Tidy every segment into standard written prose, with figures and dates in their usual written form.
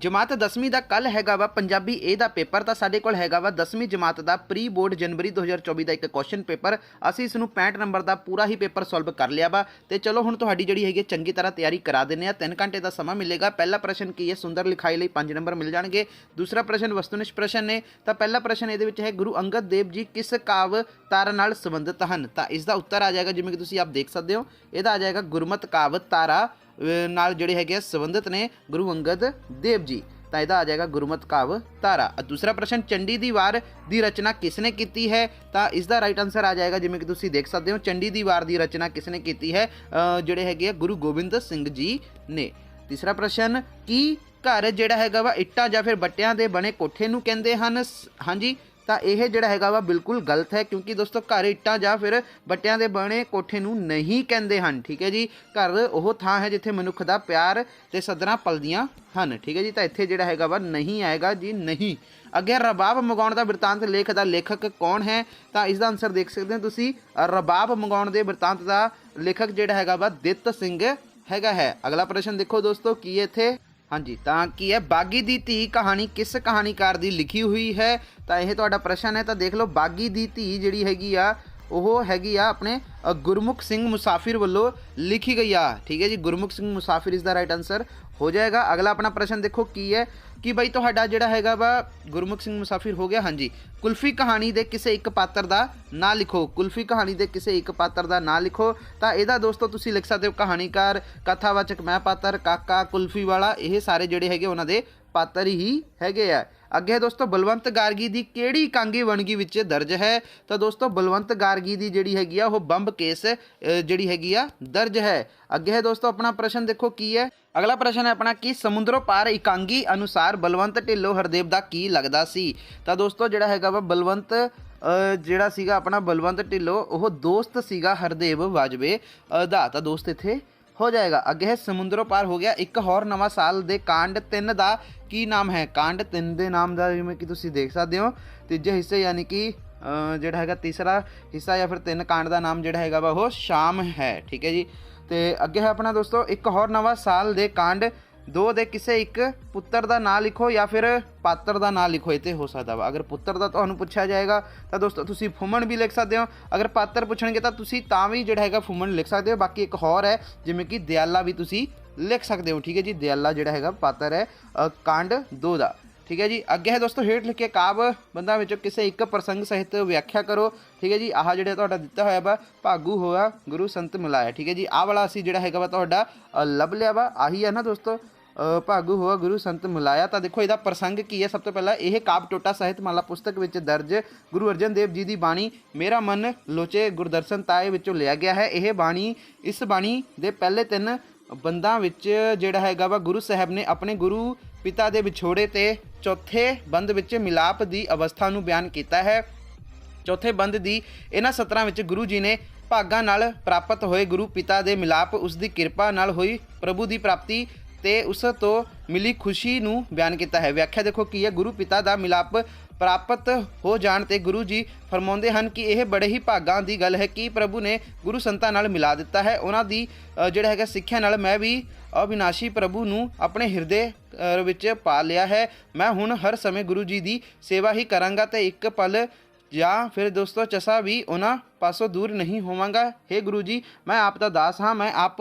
जमात 10वीं का कल हैगा वा पंजाबी ए दा पेपर। तो साडे कोल हैगा वा 10वीं जमात का प्री बोर्ड जनवरी 2024 का एक क्वेश्चन पेपर। असीं इसनूं 65 नंबर का पूरा ही पेपर सॉल्व कर लिया वा। तो चलो हुण तुहाडी जिहड़ी हैगी चंगी तरह तैयारी करा दिंदे आ। 3 घंटे का समा मिलेगा। पहला प्रश्न की है, सुंदर लिखाई लई 5 नंबर मिल जाणगे। दूसरा प्रश्न वस्तुनिष्ठ प्रश्न ने। तो पहला प्रश्न इहदे विच है, गुरु अंगद देव जी किस काव्य तारा नाल संबंधित हैं? तो इसका उत्तर आ जाएगा, जिवें कि तुसीं आप देख सकते हो, इहदा आ जाएगा गुरमत काव्य तारा नाल जिहड़े हैगे संबंधित ने गुरु अंगद देव जी। तो यह आ जाएगा गुरमत काव्य तारा। दूसरा प्रश्न, चंडी दी वार की रचना किसने की है? तो इसका राइट आंसर आ जाएगा, जिवें कि तुसीं देख सकते हो, चंडी दी वार की रचना किसने की है? जिहड़े हैगे गुरु गोबिंद सिंह जी ने। तीसरा प्रश्न, की घर जिहड़ा हैगा वा इट्टां जां फिर बट्टियां दे बने कोठे नूं कहंदे हन? हाँ जी, तो यह जिहड़ा हैगा वा बिल्कुल गलत है, क्योंकि दोस्तों घर इट्टां जां फिर बट्टियां दे बने कोठे नूं नहीं कहंदे हन। ठीक है जी, घर वो थां है जिथे मनुख दा प्यार ते सदरां पलदियां हन। ठीक है जी, तो इत्थे जिहड़ा हैगा वा नहीं आएगा जी, नहीं। अगे रबाब मंगाउण दा बिरतांत लेख दा लेखक कौन है? तो इसका आंसर देख सकते हो तुसीं, रबाब मंगाउण दे बिरतांत दा लेखक जिहड़ा हैगा वा दित सिंह हैगा है। अगला प्रश्न देखो दोस्तों, की इत्थे हाँ जी, तो की है, बागी दी धी कहानी किस कहानीकार की लिखी हुई है? तो यह तुहाडा प्रश्न है। तो देख लो, बागी दी धी जिहड़ी हैगी आ ਉਹ हैगी आ अपने गुरमुख सिंह मुसाफिर वालों लिखी गई आ। ठीक है जी, गुरमुख सिंह मुसाफिर इसका राइट आंसर हो जाएगा। अगला अपना प्रश्न देखो, की है कि भाई तुहाडा जिहड़ा हैगा वा गुरमुख सिंह मुसाफिर हो गया। हाँ जी, कुल्फी कहानी दे किसी एक पात्र का ना लिखो। कुल्फी कहानी दे किसी एक पात्र का ना लिखो। तो यदा दोस्तों तुसीं लिख सकते हो कहानीकार, कथावाचक मैं पात्र, काका, कुल्फी वाला, ये सारे जिहड़े हैगे उन्हां दे पात्र ही हैगे आ। अगे दोस्तों, बलवंत गार्गी की किहड़ी कांगी वणगी विच दर्ज है? तो दोस्तों बलवंत गार्गी की जिहड़ी हैगी आ वो बंब केस जिहड़ी हैगी आ दर्ज है। अगे है दोस्तों अपना प्रश्न देखो, की है अगला प्रश्न है अपना, कि समुद्रों पार इकांगी अनुसार बलवंत ढिल्लों हरदेव का की लगदा सी? तो दोस्तों जिहड़ा हैगा वा बलवंत जिहड़ा सीगा अपना बलवंत ढिल्लों वो दोस्त सीगा हरदेव वाजवे दा। तो दोस्त इत्थे हो जाएगा। अगे है समुद्रों पार हो गया। एक होर नवा साल दे कांड 3 का की नाम है? कांड 3 के नाम का जिवें कि तुसीं देख सकते हो, तीजे हिस्से यानी कि जिहड़ा हैगा तीसरा हिस्सा या फिर 3 कांड का नाम जिहड़ा हैगा वा वो शाम है। ठीक है जी, तो अगे है अपना दोस्तों, एक होर नवा साल दे कांड 2 दे किसी एक पुत्र का नाम लिखो या फिर पात्र का नाम लिखो। इत्थे हो सकता वा अगर पुत्र का तुहानूं पुछया जाएगा तो दोस्तों तुसीं फुमन भी लिख सकते हो। अगर पात्र पूछणगे तो तुसीं तां भी जिहड़ा हैगा फुमन लिख सकते हो। बाकी एक होर है जिवें कि दयाला भी तुसीं लिख सकते हो। ठीक है जी, दयाला जिहड़ा हैगा पात्र है कांड 2 का। ठीक है जी, अगे है दोस्तों, हेठ लिखे काव्य बंदा विचों किसी एक प्रसंग सहित व्याख्या करो। ठीक है जी, आह जिहड़ा तुहाडा दिता होया वा भागू होया गुरु संत मिलाया। ठीक है जी, आह वाला असीं जिहड़ा हैगा वा तुहाडा लभ लिया वा, आही है ना दोस्तों, भागू होआ गुरु संत मिलाया। तो देखो इसका प्रसंग की है। सब तो पहला यह काव्य टोटा ਸਾਹਿਤ माला पुस्तक विच दर्ज गुरु अर्जन देव जी की बाणी मेरा मन लोचे गुरदर्शन ताए विचों लिया गया है। यह बाणी इस बाणी के पहले 3 बंदा विच जिहड़ा हैगा वा गुरु साहब ने अपने गुरु पिता के विछोड़े ते चौथे बंद विच मिलाप की अवस्था नूं बयान किया है। चौथे बंद की इन्हां सतरां विच गुरु जी ने भागां नाल प्राप्त होए गुरु पिता के मिलाप, उसकी किरपा नाल होई प्रभु की प्राप्ति ते उस तो मिली खुशी नूं बयान किया है। व्याख्या देखो की है, गुरु पिता का मिलाप प्राप्त हो जाण ते गुरु जी फरमाउंदे हन कि यह बड़े ही भागां दी गल है कि प्रभु ने गुरु संतां नाल मिला दिता है। उन्हां दी जिहड़ा हैगा सिੱਖਿਆ नाल मैं भी अविनाशी प्रभु नूं अपने हिरदे विच पा लिया है। मैं हुण हर समय गुरु जी की सेवा ही करांगा ते एक पल ਜਾਂ फिर दोस्तों चसा भी उन्हां पासों दूर नहीं होवांगा। हे गुरु जी, मैं आप दा दास हाँ, मैं आप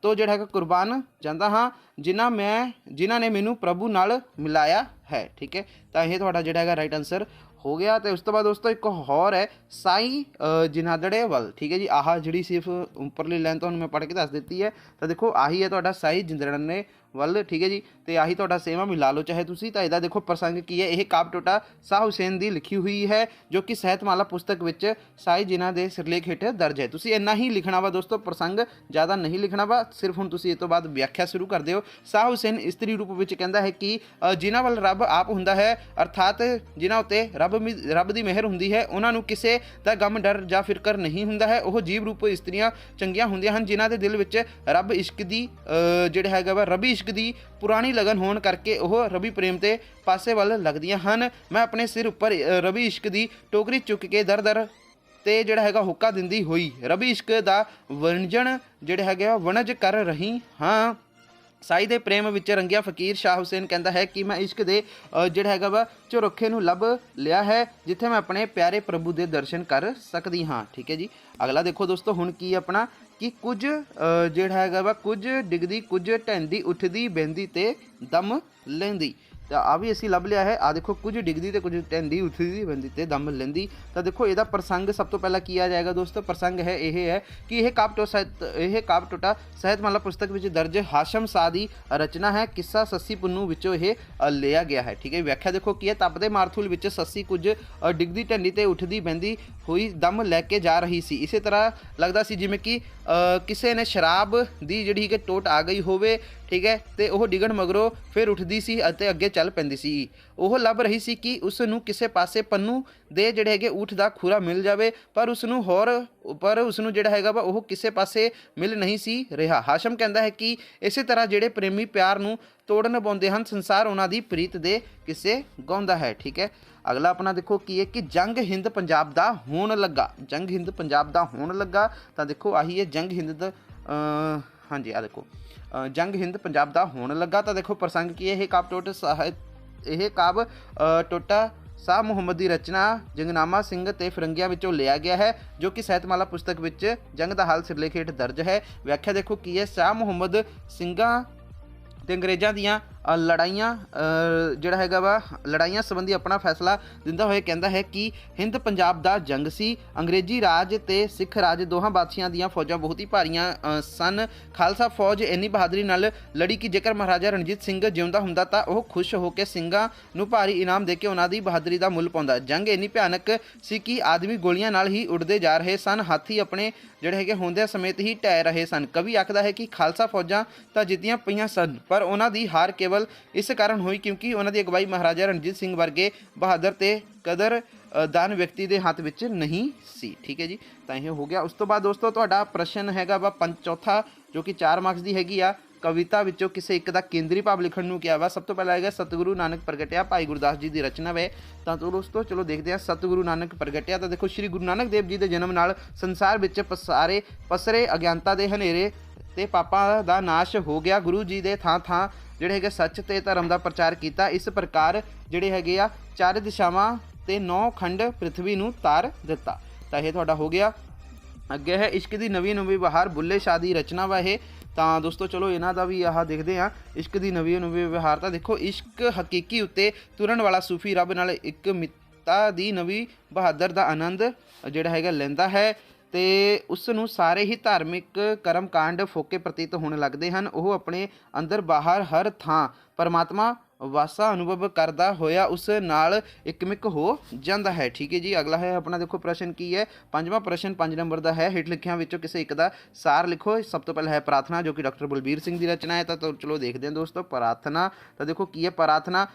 तो जिहड़ा हैगा कुर्बान जांदा हाँ जिन्हां ने मैनू प्रभु नाल मिलाया है। ठीक है, तो यह तुहाडा जिहड़ा हैगा राइट आंसर हो गया। तो उस तो बाद दोस्तों एक होर है साई जिनादड़े वल। ठीक है जी, आह जिहड़ी सिर्फ उपरली लाइन तुहानूं मैं पढ़ के दस दी है। तो देखो आही है तुहाडा साई जिंदड़ने वल। ठीक है जी, तो आही तुहाडा सेम आ, मिला लो चाहे तुसीं। तो इसदा देखो प्रसंग की है, यह काव्य टोटा शाह हुसैन की लिखी हुई है जो कि ਸਾਹਿਤਮਾਲਾ पुस्तक विच साई जिन्हां दे सिरलेख हेठ दर्ज है। तुसीं इन्ना ही लिखना वा दोस्तों, प्रसंग ज़्यादा नहीं लिखना वा। सिर्फ हुण तुसीं इस तो बाद व्याख्या शुरू कर दिओ। शाह हुसैन इस्त्री रूप विच कहंदा है कि जिन्हां वल रब आप हुंदा है, अर्थात जिन्हां उत्ते रब की मेहर हुंदी है, उन्हां नूं किसे दा गम डर जां फिकर नहीं हुंदा है। ਉਹ जीव रूप इस्त्रियां चंगियां हुंदियां हन जिन्हां दे दिल विच रब इश्क दी जिहड़ा हैगा वा रबी इश्क दी पुरानी लगन होण करके ਉਹ रबी प्रेम ते पासे वल लगदियां हन। मैं अपने सिर उपर रबी इश्क दी टोकरी चुक के दर दर ਤੇ ਜਿਹੜਾ ਹੈਗਾ ਹੁੱਕਾ ਦਿੰਦੀ ਹੋਈ ਰਬੀ ਇਸ਼ਕ ਦਾ ਵਣਜਣ ਜਿਹੜਾ ਹੈਗਾ ਵਣਜ ਕਰ ਰਹੀ ਹਾਂ। ਸਾਈ ਦੇ ਪ੍ਰੇਮ ਵਿੱਚ ਰੰਗਿਆ ਫਕੀਰ ਸ਼ਾਹ ਹੁਸੈਨ ਕਹਿੰਦਾ ਹੈ ਕਿ ਮੈਂ ਇਸ਼ਕ ਦੇ ਜਿਹੜਾ ਹੈਗਾ ਵਾ ਝਰੋਖੇ ਨੂੰ ਲੱਭ ਲਿਆ ਹੈ ਜਿੱਥੇ ਮੈਂ ਆਪਣੇ ਪਿਆਰੇ ਪ੍ਰਭੂ ਦੇ ਦਰਸ਼ਨ ਕਰ ਸਕਦੀ ਹਾਂ। ਠੀਕ ਹੈ ਜੀ। ਅਗਲਾ ਦੇਖੋ ਦੋਸਤੋ ਹੁਣ ਕੀ ਆਪਣਾ ਕਿ ਕੁਝ ਜਿਹੜਾ ਹੈਗਾ ਵਾ ਕੁਝ ਡਿੱਗਦੀ ਕੁਝ ਢਹਿੰਦੀ ਉੱਠਦੀ ਬਹਿੰਦੀ ਤੇ ਦਮ ਲੈਂਦੀ। ਤਾਂ ਆ ਵੀ ਅਸੀਂ ਲੱਭ ਲਿਆ ਹੈ। ਆ ਦੇਖੋ ਕੁਝ ਡਿੱਗਦੀ ਤੇ ਕੁਝ ਢਹਿੰਦੀ ਉੱਠਦੀ ਬਹਿੰਦੀ ਤੇ ਦਮ ਲੈਂਦੀ। ਤਾਂ ਦੇਖੋ ਇਹਦਾ ਪ੍ਰਸੰਗ ਸਭ ਤੋਂ ਪਹਿਲਾਂ ਕੀ ਆ ਜਾਏਗਾ ਦੋਸਤੋ। ਪ੍ਰਸੰਗ ਹੈ ਕਿ ਇਹ ਕਾਵਿ ਟੋਟਾ ਸਾਹਿਤਮਾਲਾ ਪੁਸਤਕ ਵਿੱਚ ਦਰਜ ਹਾਸ਼ਮ ਸ਼ਾਹ ਦੀ ਰਚਨਾ ਹੈ। ਕਿੱਸਾ ਸੱਸੀ ਪੁੰਨੂ ਵਿੱਚੋਂ ਇਹ ਲਿਆ ਗਿਆ ਹੈ। ਠੀਕ ਹੈ। ਵਿਆਖਿਆ ਦੇਖੋ ਕੀ ਹੈ। ਤਪਦੇ ਮਾਰਥੂਲ ਵਿੱਚ ਸੱਸੀ ਕੁਝ ਡਿੱਗਦੀ ਢਹਿੰਦੀ ਤੇ ਉੱਠਦੀ ਬਹਿੰਦੀ ਹੋਈ ਦਮ ਲੈ ਕੇ ਜਾ ਰਹੀ ਸੀ। ਇਸੇ ਤਰ੍ਹਾਂ ਲੱਗਦਾ ਸੀ ਜਿਵੇਂ ਕਿ ਕਿਸੇ ਨੇ ਸ਼ਰਾਬ ਦੀ ਜਿਹੜੀ ਕਿ ਟੋਟ ਆ ਗਈ ਹੋਵੇ। ਠੀਕ ਹੈ। ਤੇ ਉਹ ਡਿੱਗਣ ਮਗਰੋਂ ਫਿਰ ਉੱਠਦੀ ਸੀ ਅਤੇ ਅੱਗੇ ਚੱਲ ਪੈਂਦੀ ਸੀ। ਉਹ ਲੱਭ ਰਹੀ ਸੀ ਕਿ ਉਸ ਨੂੰ ਕਿਸੇ ਪਾਸੇ ਪੰਨੂ ਦੇ ਜਿਹੜੇ ਹੈਗੇ ਊਠ ਦਾ ਖੁਰਾ ਮਿਲ ਜਾਵੇ, ਪਰ ਉਸ ਨੂੰ ਜਿਹੜਾ ਹੈਗਾ ਵਾ ਉਹ ਕਿਸੇ ਪਾਸੇ ਮਿਲ ਨਹੀਂ ਸੀ ਰਿਹਾ। ਹਾਸ਼ਮ ਕਹਿੰਦਾ ਹੈ ਕਿ ਇਸੇ ਤਰ੍ਹਾਂ ਜਿਹੜੇ ਪ੍ਰੇਮੀ ਪਿਆਰ ਨੂੰ ਤੋੜਨ ਪਾਉਂਦੇ ਹਨ, ਸੰਸਾਰ ਉਹਨਾਂ ਦੀ ਪ੍ਰੀਤ ਦੇ ਕਿਸੇ ਗਾਉਂਦਾ ਹੈ। ਠੀਕ ਹੈ। ਅਗਲਾ ਆਪਣਾ ਦੇਖੋ ਕੀ ਹੈ ਕਿ ਜੰਗ ਹਿੰਦ ਪੰਜਾਬ ਦਾ ਹੋਣ ਲੱਗਾ। ਜੰਗ ਹਿੰਦ ਪੰਜਾਬ ਦਾ ਹੋਣ ਲੱਗਾ। ਤਾਂ ਦੇਖੋ ਆਹੀ ਹੈ ਜੰਗ ਹਿੰਦ ਦਾ ਹਾਂਜੀ ਆ ਦੇਖੋ ਜੰਗ ਹਿੰਦ ਪੰਜਾਬ ਦਾ ਹੋਣ ਲੱਗਾ। ਤਾਂ ਦੇਖੋ ਪ੍ਰਸੰਗ ਕੀ ਹੈ। ਇਹ ਕਾਵਿ ਟੋਟਾ ਸ਼ਾਹ ਮੁਹੰਮਦ ਦੀ ਰਚਨਾ ਜੰਗਨਾਮਾ ਸਿੰਘ ਤੇ ਫਿਰੰਗੀਆਂ ਵਿੱਚੋਂ ਲਿਆ ਗਿਆ ਹੈ, ਜੋ ਕਿ ਸਾਹਿਤਮਾਲਾ ਪੁਸਤਕ ਵਿੱਚ ਜੰਗ ਦਾ ਹਾਲ ਸਿਰਲੇਖ ਹੇਠ ਦਰਜ ਹੈ। ਵਿਆਖਿਆ ਦੇਖੋ ਕੀ ਹੈ। ਸ਼ਾਹ ਮੁਹੰਮਦ ਸਿੰਘਾਂ ਤੇ ਅੰਗਰੇਜ਼ਾਂ ਦੀਆਂ ਲੜਾਈਆਂ ਸੰਬੰਧੀ ਆਪਣਾ ਫੈਸਲਾ ਦਿੰਦਾ ਹੋਇਆ ਕਹਿੰਦਾ ਹੈ ਕਿ ਹਿੰਦ ਪੰਜਾਬ ਦਾ ਜੰਗ ਸੀ। ਅੰਗਰੇਜ਼ੀ ਰਾਜ ਤੇ ਸਿੱਖ ਰਾਜ ਦੋਹਾਂ ਬਾਦਸ਼ਾਹਾਂ ਦੀਆਂ ਫੌਜਾਂ ਬਹੁਤ ਹੀ ਭਾਰੀਆਂ ਸਨ। ਖਾਲਸਾ ਫੌਜ ਇੰਨੀ ਬਹਾਦਰੀ ਨਾਲ ਲੜੀ ਕਿ ਜੇਕਰ ਮਹਾਰਾਜਾ ਰਣਜੀਤ ਸਿੰਘ ਜਿਉਂਦਾ ਹੁੰਦਾ ਤਾਂ ਉਹ ਖੁਸ਼ ਹੋ ਕੇ ਸਿੰਘਾਂ ਨੂੰ ਭਾਰੀ ਇਨਾਮ ਦੇ ਕੇ ਉਹਨਾਂ ਦੀ ਬਹਾਦਰੀ ਦਾ ਮੁੱਲ ਪਾਉਂਦਾ। ਜੰਗ ਇੰਨੀ ਭਿਆਨਕ ਸੀ ਕਿ ਆਦਮੀ ਗੋਲੀਆਂ ਨਾਲ ਹੀ ਉੱਡਦੇ ਜਾ ਰਹੇ ਸਨ। ਹਾਥੀ ਆਪਣੇ ਜਿਹੜੇ ਹੈਗੇ ਹੁੰਦਿਆਂ ਸਮੇਤ ਹੀ ਢਹਿ ਰਹੇ ਸਨ। ਕਵੀ ਆਖਦਾ ਹੈ ਕਿ ਖਾਲਸਾ ਫੌਜਾਂ ਤਾਂ ਜਿੱਤੀਆਂ ਪਈਆਂ ਸਨ, ਪਰ ਉਹਨਾਂ ਦੀ ਹਾਰ ਕੇਵਲ ਇਸ ਕਾਰਨ ਹੋਈ ਕਿਉਂਕਿ ਉਹਨਾਂ ਦੀ ਅਗਵਾਈ ਮਹਾਰਾਜਾ ਰਣਜੀਤ ਸਿੰਘ ਵਰਗੇ ਬਹਾਦਰ ਤੇ ਕਦਰਦਾਨ ਵਿਅਕਤੀ ਦੇ ਹੱਥ ਵਿੱਚ ਨਹੀਂ ਸੀ। ਠੀਕ ਹੈ ਜੀ। ਤਾਂ ਇਹ ਹੋ ਗਿਆ। ਉਸ ਤੋਂ ਬਾਅਦ ਦੋਸਤੋ ਤੁਹਾਡਾ ਪ੍ਰਸ਼ਨ ਹੈਗਾ ਵਾ ਚੌਥਾ, ਜੋ ਕਿ 4 ਮਾਰਕਸ ਦੀ ਹੈਗੀ ਆ। ਕਵਿਤਾ ਵਿੱਚੋਂ ਕਿਸੇ ਇੱਕ ਦਾ ਕੇਂਦਰੀ ਭਾਵ ਲਿਖਣ ਨੂੰ ਕਿਹਾ ਵਾ। ਸਭ ਤੋਂ ਪਹਿਲਾਂ ਹੈਗਾ ਸਤਿਗੁਰੂ ਨਾਨਕ ਪ੍ਰਗਟਿਆ, ਭਾਈ ਗੁਰਦਾਸ ਜੀ ਦੀ ਰਚਨਾ ਵੇ। ਤਾਂ ਦੋਸਤੋ ਚਲੋ ਦੇਖਦੇ ਹਾਂ ਸਤਿਗੁਰੂ ਨਾਨਕ ਪ੍ਰਗਟਿਆ। ਤਾਂ ਦੇਖੋ ਸ਼੍ਰੀ ਗੁਰੂ ਨਾਨਕ ਦੇਵ ਜੀ ਦੇ ਜਨਮ ਨਾਲ ਸੰਸਾਰ ਵਿੱਚ ਪਸਰੇ ਅਗਿਆਨਤਾ ਦੇ ਹਨੇਰੇ ਤੇ ਪਾਪਾਂ ਦਾ ਨਾਸ਼ ਹੋ ਗਿਆ। ਗੁਰੂ ਜੀ ਦੇ ਥਾਂ ਜਿਹੜੇ ਹੈਗੇ ਸੱਚ ਤੇ ਧਰਮ ਦਾ ਪ੍ਰਚਾਰ ਕੀਤਾ। ਇਸ ਪ੍ਰਕਾਰ ਜਿਹੜੇ ਹੈਗੇ ਆ 4 ਦਿਸ਼ਾਵਾਂ ਤੇ 9 ਖੰਡ ਪ੍ਰਿਥਵੀ ਨੂੰ ਤਾਰ ਦਿੱਤਾ। ਤਾਂ ਇਹ ਤੁਹਾਡਾ ਹੋ ਗਿਆ। ਅੱਗੇ ਹੈ ਇਸ਼ਕ ਦੀ ਨਵੀਂ ਬਹਾਰ, ਬੁੱਲੇ ਸ਼ਾਹ ਦੀ ਰਚਨਾ ਵਾ ਇਹ। ਤਾਂ ਦੋਸਤੋ ਚਲੋ ਇਹਨਾਂ ਦਾ ਵੀ ਆਹ ਦੇਖਦੇ ਹਾਂ। ਇਸ਼ਕ ਦੀ ਨਵੀਂ ਵਿਹਾਰ। ਤਾਂ ਦੇਖੋ ਇਸ਼ਕ ਹਕੀਕੀ ਉੱਤੇ ਤੁਰਨ ਵਾਲਾ ਸੂਫੀ ਰੱਬ ਨਾਲ ਇੱਕ ਮਿੱਤਾ ਦੀ ਨਵੀਂ ਬਹਾਦਰ ਦਾ ਆਨੰਦ ਜਿਹੜਾ ਹੈਗਾ ਲੈਂਦਾ ਹੈ ਤੇ ਉਸ ਨੂੰ ਸਾਰੇ ਹੀ ਧਾਰਮਿਕ ਕਰਮ ਕਾਂਡ ਫੋਕੇ ਪ੍ਰਤੀਤ ਹੋਣ ਲੱਗਦੇ ਹਨ। ਉਹ ਆਪਣੇ ਅੰਦਰ ਬਾਹਰ ਹਰ ਥਾਂ ਪਰਮਾਤਮਾ ਵਾਸਾ ਅਨੁਭਵ ਕਰਦਾ ਹੋਇਆ ਉਸ ਨਾਲ ਇੱਕਮਿਕ ਹੋ ਜਾਂਦਾ ਹੈ। ਠੀਕ ਹੈ ਜੀ। ਅਗਲਾ ਹੈ ਆਪਣਾ ਦੇਖੋ ਪ੍ਰਸ਼ਨ ਕੀ ਹੈ। 5ਵਾਂ ਪ੍ਰਸ਼ਨ 5 ਨੰਬਰ ਦਾ ਹੈ। ਹੇਠ ਲਿਖਿਆਂ ਵਿੱਚੋਂ ਕਿਸੇ ਇੱਕ ਦਾ ਸਾਰ ਲਿਖੋ। ਸਭ ਤੋਂ ਪਹਿਲਾਂ ਹੈ ਪ੍ਰਾਰਥਨਾ, ਜੋ ਕਿ ਡਾਕਟਰ ਬਲਬੀਰ ਸਿੰਘ ਦੀ ਰਚਨਾ ਹੈ। ਤਾਂ ਚਲੋ ਦੇਖਦੇ ਹਾਂ ਦੋਸਤੋ ਪ੍ਰਾਰਥਨਾ। ਤਾਂ ਦੇਖੋ ਕੀ ਹੈ ਪ੍ਰਾਰਥਨਾ।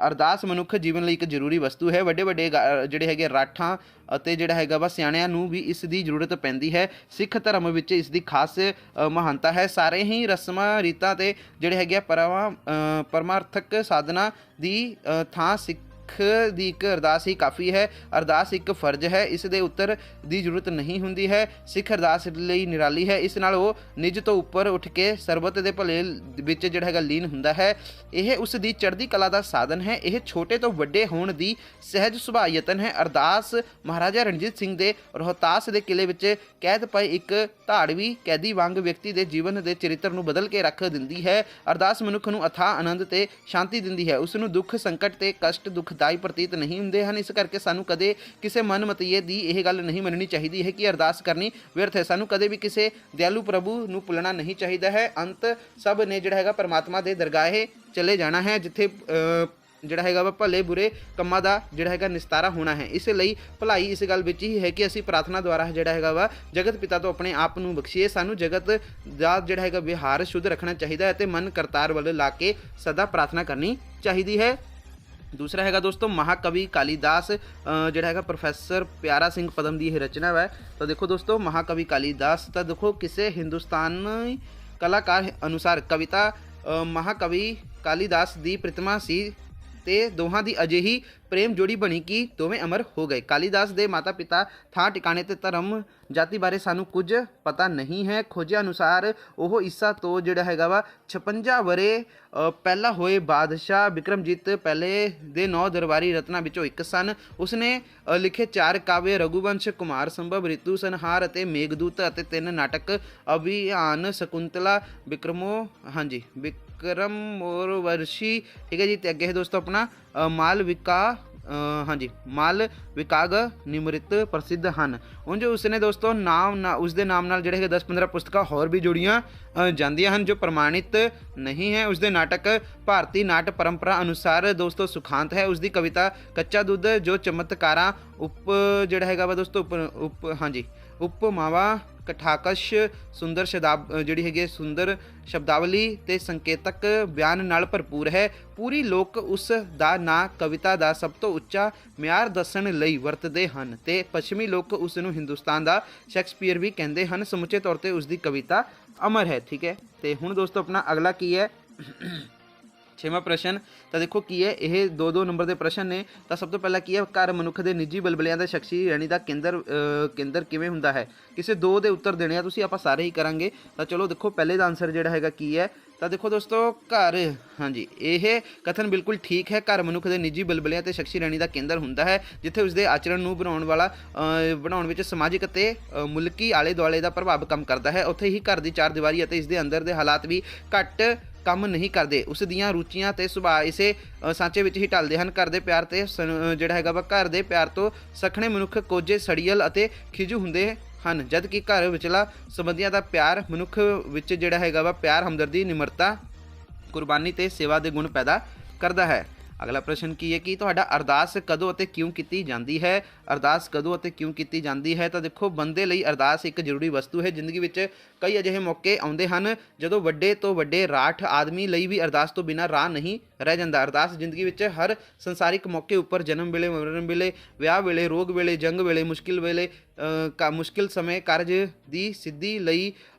ਅਰਦਾਸ ਮਨੁੱਖ ਜੀਵਨ ਲਈ ਇੱਕ ਜ਼ਰੂਰੀ ਵਸਤੂ ਹੈ। ਵੱਡੇ ਜਿਹੜੇ ਹੈਗੇ ਰਾਠਾਂ ਅਤੇ ਜਿਹੜਾ ਹੈਗਾ ਵਾ ਸਿਆਣਿਆਂ ਨੂੰ ਵੀ ਇਸ ਦੀ ਜ਼ਰੂਰਤ ਪੈਂਦੀ ਹੈ। ਸਿੱਖ ਧਰਮ ਵਿੱਚ ਇਸ ਦੀ ਖਾਸ ਮਹਾਨਤਾ ਹੈ। ਸਾਰੇ ਹੀ ਰਸਮਾਂ ਰੀਤਾਂ ਤੇ ਜਿਹੜੇ ਹੈਗੇ ਪਰਮਾਰਥਕ ਸਾਧਨਾ ਦੀ ਥਾਂ ਸਿੱਖ ਦੀ ਇੱਕ ਅਰਦਾਸ ਹੀ ਕਾਫੀ ਹੈ। ਅਰਦਾਸ ਇੱਕ ਫਰਜ਼ ਹੈ, ਇਸ ਦੇ ਉੱਤਰ ਦੀ ਜ਼ਰੂਰਤ ਨਹੀਂ ਹੁੰਦੀ ਹੈ। ਸਿੱਖ ਅਰਦਾਸ ਲਈ ਨਿਰਾਲੀ ਹੈ। ਇਸ ਨਾਲ ਉਹ ਨਿੱਜ ਤੋਂ ਉੱਪਰ ਉੱਠ ਕੇ ਸਰਬੱਤ ਦੇ ਭਲੇ ਵਿੱਚ ਜਿਹੜਾ ਹੈਗਾ ਲੀਨ ਹੁੰਦਾ ਹੈ। ਇਹ ਉਸ ਦੀ ਚੜ੍ਹਦੀ ਕਲਾ ਦਾ ਸਾਧਨ ਹੈ। ਇਹ ਛੋਟੇ ਤੋਂ ਵੱਡੇ ਹੋਣ ਦੀ ਸਹਿਜ ਸੁਭਾਅ ਯਤਨ ਹੈ। ਅਰਦਾਸ ਮਹਾਰਾਜਾ ਰਣਜੀਤ ਸਿੰਘ ਦੇ ਰੋਹਤਾਸ ਦੇ ਕਿਲੇ ਵਿੱਚ ਕੈਦ ਪਏ ਇੱਕ ਧਾੜਵੀ ਕੈਦੀ ਵਾਂਗ ਵਿਅਕਤੀ ਦੇ ਜੀਵਨ ਦੇ ਚਰਿੱਤਰ ਨੂੰ ਬਦਲ ਕੇ ਰੱਖ ਦਿੰਦੀ ਹੈ। ਅਰਦਾਸ ਮਨੁੱਖ ਨੂੰ ਅਥਾਹ ਆਨੰਦ ਤੇ ਸ਼ਾਂਤੀ ਦਿੰਦੀ ਹੈ। ਉਸ ਨੂੰ ਦੁੱਖ ਸੰਕਟ ਤੇ ਕਸ਼ਟ ਦੁਖਦਾਈ ਪ੍ਰਤੀਤ ਨਹੀਂ ਹੁੰਦੇ ਹਨ। ਇਸ ਕਰਕੇ ਸਾਨੂੰ ਕਦੇ ਕਿਸੇ ਮਨਮਤੀਏ ਦੀ ਇਹ ਗੱਲ ਨਹੀਂ ਮੰਨਣੀ ਚਾਹੀਦੀ ਹੈ ਕਿ ਅਰਦਾਸ ਕਰਨੀ ਵਿਅਰਥ ਹੈ। ਸਾਨੂੰ ਕਦੇ ਵੀ ਕਿਸੇ ਦਿਆਲੂ ਪ੍ਰਭੂ ਨੂੰ ਭੁੱਲਣਾ ਨਹੀਂ ਚਾਹੀਦਾ ਹੈ। ਅੰਤ ਸਭ ਨੇ ਜਿਹੜਾ ਹੈਗਾ ਪਰਮਾਤਮਾ ਦੇ ਦਰਗਾਹੇ ਚਲੇ ਜਾਣਾ ਹੈ, ਜਿੱਥੇ ਜਿਹੜਾ ਹੈਗਾ ਵਾ ਭਲੇ ਬੁਰੇ ਕੰਮਾਂ ਦਾ ਜਿਹੜਾ ਹੈਗਾ ਨਿਸਤਾਰਾ ਹੋਣਾ ਹੈ। ਇਸ ਲਈ ਭਲਾਈ ਇਸ ਗੱਲ ਵਿੱਚ ਹੀ ਹੈ ਕਿ ਅਸੀਂ ਪ੍ਰਾਰਥਨਾ ਦੁਆਰਾ ਜਿਹੜਾ ਹੈਗਾ ਵਾ ਜਗਤ ਪਿਤਾ ਤੋਂ ਆਪਣੇ ਆਪ ਨੂੰ ਬਖਸ਼ੀਏ। ਸਾਨੂੰ ਜਗਤ ਦਾ ਜਿਹੜਾ ਹੈਗਾ ਵਿਹਾਰ ਸ਼ੁੱਧ ਰੱਖਣਾ ਚਾਹੀਦਾ ਹੈ ਅਤੇ ਮਨ ਕਰਤਾਰ ਵੱਲ ਲਾ ਕੇ ਸਦਾ ਪ੍ਰਾਰਥਨਾ ਕਰਨੀ ਚਾਹੀਦੀ ਹੈ। ਦੂਸਰਾ ਹੈਗਾ ਦੋਸਤੋ ਮਹਾਕਵੀ ਕਾਲੀਦਾਸ, ਜਿਹੜਾ ਹੈਗਾ ਪ੍ਰੋਫੈਸਰ ਪਿਆਰਾ ਸਿੰਘ ਪਦਮ ਦੀ ਇਹ ਰਚਨਾ ਹੈ। ਤਾਂ ਦੇਖੋ ਦੋਸਤੋ ਮਹਾਕਵੀ ਕਾਲੀਦਾਸ, ਤਾਂ ਦੇਖੋ ਕਿਸੇ ਹਿੰਦੁਸਤਾਨੀ ਕਲਾਕਾਰ ਅਨੁਸਾਰ ਕਵਿਤਾ ਮਹਾਕਵੀ ਕਾਲੀਦਾਸ ਦੀ ਪ੍ਰਤਿਮਾ ਸੀ ਤੇ ਦੋਹਾਂ ਦੀ ਅਜਿਹੀ ਪ੍ਰੇਮ ਜੋੜੀ ਬਣੀ ਕਿ ਦੋਵੇਂ ਅਮਰ ਹੋ ਗਏ। ਕਾਲੀਦਾਸ ਦੇ ਮਾਤਾ ਪਿਤਾ, ਥਾਂ ਟਿਕਾਣੇ ਤੇ ਧਰਮ ਜਾਤੀ ਬਾਰੇ ਸਾਨੂੰ ਕੁਝ ਪਤਾ ਨਹੀਂ ਹੈ। ਖੋਜਾਂ ਅਨੁਸਾਰ ਉਹ ਈਸਾ ਤੋਂ ਜਿਹੜਾ ਹੈਗਾ ਵਾ 56 ਵਰੇ ਪਹਿਲਾਂ ਹੋਏ ਬਾਦਸ਼ਾਹ ਬਿਕਰਮਜੀਤ ਪਹਿਲੇ ਦੇ 9 ਦਰਬਾਰੀ ਰਤਨਾਂ ਵਿੱਚੋਂ ਇੱਕ ਸਨ। ਉਸਨੇ ਲਿਖੇ 4 ਕਾਵਿ ਰਘੁਵੰਸ਼, ਕੁਮਾਰ ਸੰਭਵ, ਰਿਤੂ ਸੰਹਾਰ ਅਤੇ ਮੇਘਦੂਤ ਅਤੇ 3 ਨਾਟਕ ਅਭਿਆਨ, ਸ਼ਕੁੰਤਲਾ, ਵਿਕਰਮੋਰਵਸ਼ੀ, ਠੀਕ ਹੈ ਜੀ। ਤੇ ਅੱਗੇ ਹੈ ਦੋਸਤੋ ਆਪਣਾ ਮਾਲ ਵਿਕਾਗ ਨਿਮ੍ਰਿਤ ਪ੍ਰਸਿੱਧ ਹਨ। ਉਂਝ ਉਸਨੇ ਦੋਸਤੋ ਉਸਦੇ ਨਾਮ ਨਾਲ ਜਿਹੜੇ ਹੈਗੇ 10-15 ਪੁਸਤਕਾਂ ਹੋਰ ਵੀ ਜੁੜੀਆਂ ਜਾਂਦੀਆਂ ਹਨ ਜੋ ਪ੍ਰਮਾਣਿਤ ਨਹੀਂ ਹੈ। ਉਸਦੇ ਨਾਟਕ ਭਾਰਤੀ ਨਾਟ ਪਰੰਪਰਾ ਅਨੁਸਾਰ ਦੋਸਤੋ ਸੁਖਾਂਤ ਹੈ। ਉਸਦੀ ਕਵਿਤਾ ਕੱਚਾ ਦੁੱਧ ਜੋ ਚਮਤਕਾਰਾਂ ਜਿਹੜਾ ਹੈਗਾ ਵਾ ਦੋਸਤੋ ਉਪਮਾਵਾਂ, ਕਠਾਕਸ਼, ਸੁੰਦਰ ਸ਼ਬਦਾਵਲੀ ਤੇ ਸੰਕੇਤਕ ਬਿਆਨ ਨਾਲ ਭਰਪੂਰ ਹੈ। ਪੂਰੀ ਲੋਕ ਉਸ ਦਾ ਨਾਂ ਕਵਿਤਾ ਦਾ ਸਭ ਤੋਂ ਉੱਚਾ ਮਿਆਰ ਦੱਸਣ ਲਈ ਵਰਤਦੇ ਹਨ ਤੇ ਪੱਛਮੀ ਲੋਕ ਉਸ ਨੂੰ ਹਿੰਦੁਸਤਾਨ ਦਾ ਸ਼ੇਕਸਪੀਅਰ ਵੀ ਕਹਿੰਦੇ ਹਨ। ਸਮੁੱਚੇ ਤੌਰ ਤੇ ਉਸ ਦੀ ਕਵਿਤਾ ਅਮਰ ਹੈ। ਠੀਕ ਹੈ, ਤੇ ਹੁਣ ਦੋਸਤੋ ਆਪਣਾ ਅਗਲਾ ਕੀ ਹੈ 6ਵਾਂ ਪ੍ਰਸ਼ਨ। ਤਾਂ ਦੇਖੋ ਕੀ ਹੈ, ਇਹ 2-2 ਨੰਬਰ ਦੇ ਪ੍ਰਸ਼ਨ ਨੇ। ਤਾਂ ਸਭ ਤੋਂ ਪਹਿਲਾਂ ਕੀ ਹੈ, ਘਰ ਮਨੁੱਖ ਦੇ ਨਿੱਜੀ ਬਲਬਲਿਆਂ ਦੇ ਸ਼ਖਸੀ ਰਹਿਣੀ ਦਾ ਕੇਂਦਰ ਕਿਵੇਂ ਹੁੰਦਾ ਹੈ। ਕਿਸੇ 2 ਦੇ ਉੱਤਰ ਦੇਣੇ ਆ ਤੁਸੀਂ, ਆਪਾਂ ਸਾਰੇ ਹੀ ਕਰਾਂਗੇ। ਤਾਂ ਚਲੋ ਦੇਖੋ ਪਹਿਲੇ ਦਾ ਆਨਸਰ ਜਿਹੜਾ ਹੈਗਾ ਕੀ ਹੈ। ਤਾਂ ਦੇਖੋ ਦੋਸਤੋ ਘਰ, ਇਹ ਕਥਨ ਬਿਲਕੁਲ ਠੀਕ ਹੈ। ਘਰ ਮਨੁੱਖ ਦੇ ਨਿੱਜੀ ਬਲਬਲਿਆਂ ਤੇ ਸ਼ਖਸੀ ਰਹਿਣੀ ਦਾ ਕੇਂਦਰ ਹੁੰਦਾ ਹੈ, ਜਿੱਥੇ ਉਸਦੇ ਆਚਰਣ ਨੂੰ ਬਣਾਉਣ ਵਿੱਚ ਸਮਾਜਿਕ ਅਤੇ ਮੁਲਕੀ ਆਲੇ ਦੁਆਲੇ ਦਾ ਪ੍ਰਭਾਵ ਕੰਮ ਕਰਦਾ ਹੈ। ਉੱਥੇ ਹੀ ਘਰ ਦੀ 4 ਦੀਵਾਰੀ ਅਤੇ ਇਸ ਦੇ ਅੰਦਰ ਦੇ ਹਾਲਾਤ ਵੀ ਘੱਟ ਕੰਮ ਨਹੀਂ ਕਰਦੇ। ਉਸ ਦੀਆਂ ਰੁਚੀਆਂ ਤੇ ਸੁਭਾਅ ਇਸੇ ਸਾਂਚੇ ਵਿੱਚ ਹੀ ਢਲਦੇ ਹਨ। ਘਰ ਦੇ ਪਿਆਰ ਤੇ ਜਿਹੜਾ ਹੈਗਾ ਵਾ ਘਰ ਦੇ ਪਿਆਰ ਤੋਂ ਸਖਣੇ ਮਨੁੱਖ ਕੋਝੇ, ਸੜੀਅਲ ਅਤੇ ਖਿਜੂ ਹੁੰਦੇ ਹਨ, ਜਦ ਕਿ ਘਰ ਵਿਚਲਾ ਸੰਬੰਧੀਆਂ ਦਾ ਪਿਆਰ ਮਨੁੱਖ ਵਿੱਚ ਜਿਹੜਾ ਹੈਗਾ ਵਾ ਪਿਆਰ, ਹਮਦਰਦੀ, ਨਿਮਰਤਾ, ਕੁਰਬਾਨੀ ਤੇ ਸੇਵਾ ਦੇ ਗੁਣ ਪੈਦਾ ਕਰਦਾ ਹੈ। ਅਗਲਾ ਪ੍ਰਸ਼ਨ ਕੀ ਹੈ ਕਿ ਤੁਹਾਡਾ ਅਰਦਾਸ ਕਦੋਂ ਅਤੇ ਕਿਉਂ ਕੀਤੀ ਜਾਂਦੀ ਹੈ। ਅਰਦਾਸ ਕਦੋਂ ਅਤੇ ਕਿਉਂ ਕੀਤੀ ਜਾਂਦੀ ਹੈ। ਤਾਂ ਦੇਖੋ ਬੰਦੇ ਲਈ ਅਰਦਾਸ ਇੱਕ ਜ਼ਰੂਰੀ ਵਸਤੂ ਹੈ। ਜ਼ਿੰਦਗੀ ਵਿੱਚ ਕਈ ਅਜਿਹੇ ਮੌਕੇ ਆਉਂਦੇ ਹਨ ਜਦੋਂ ਵੱਡੇ ਤੋਂ ਵੱਡੇ ਰਾਠ ਆਦਮੀ ਲਈ ਵੀ ਅਰਦਾਸ ਤੋਂ ਬਿਨਾਂ ਰਾਹ ਨਹੀਂ ਰਹਿ ਜਾਂਦਾ। ਅਰਦਾਸ ਜ਼ਿੰਦਗੀ ਵਿੱਚ ਹਰ ਸੰਸਾਰਿਕ ਮੌਕੇ ਉੱਪਰ, ਜਨਮ ਵੇਲੇ, ਮਰਨ ਵੇਲੇ, ਵਿਆਹ ਵੇਲੇ, ਰੋਗ ਵੇਲੇ, ਜੰਗ ਵੇਲੇ, ਮੁਸ਼ਕਿਲ ਸਮੇਂ ਕਾਰਜ ਦੀ ਸਿੱਧੀ ਲਈ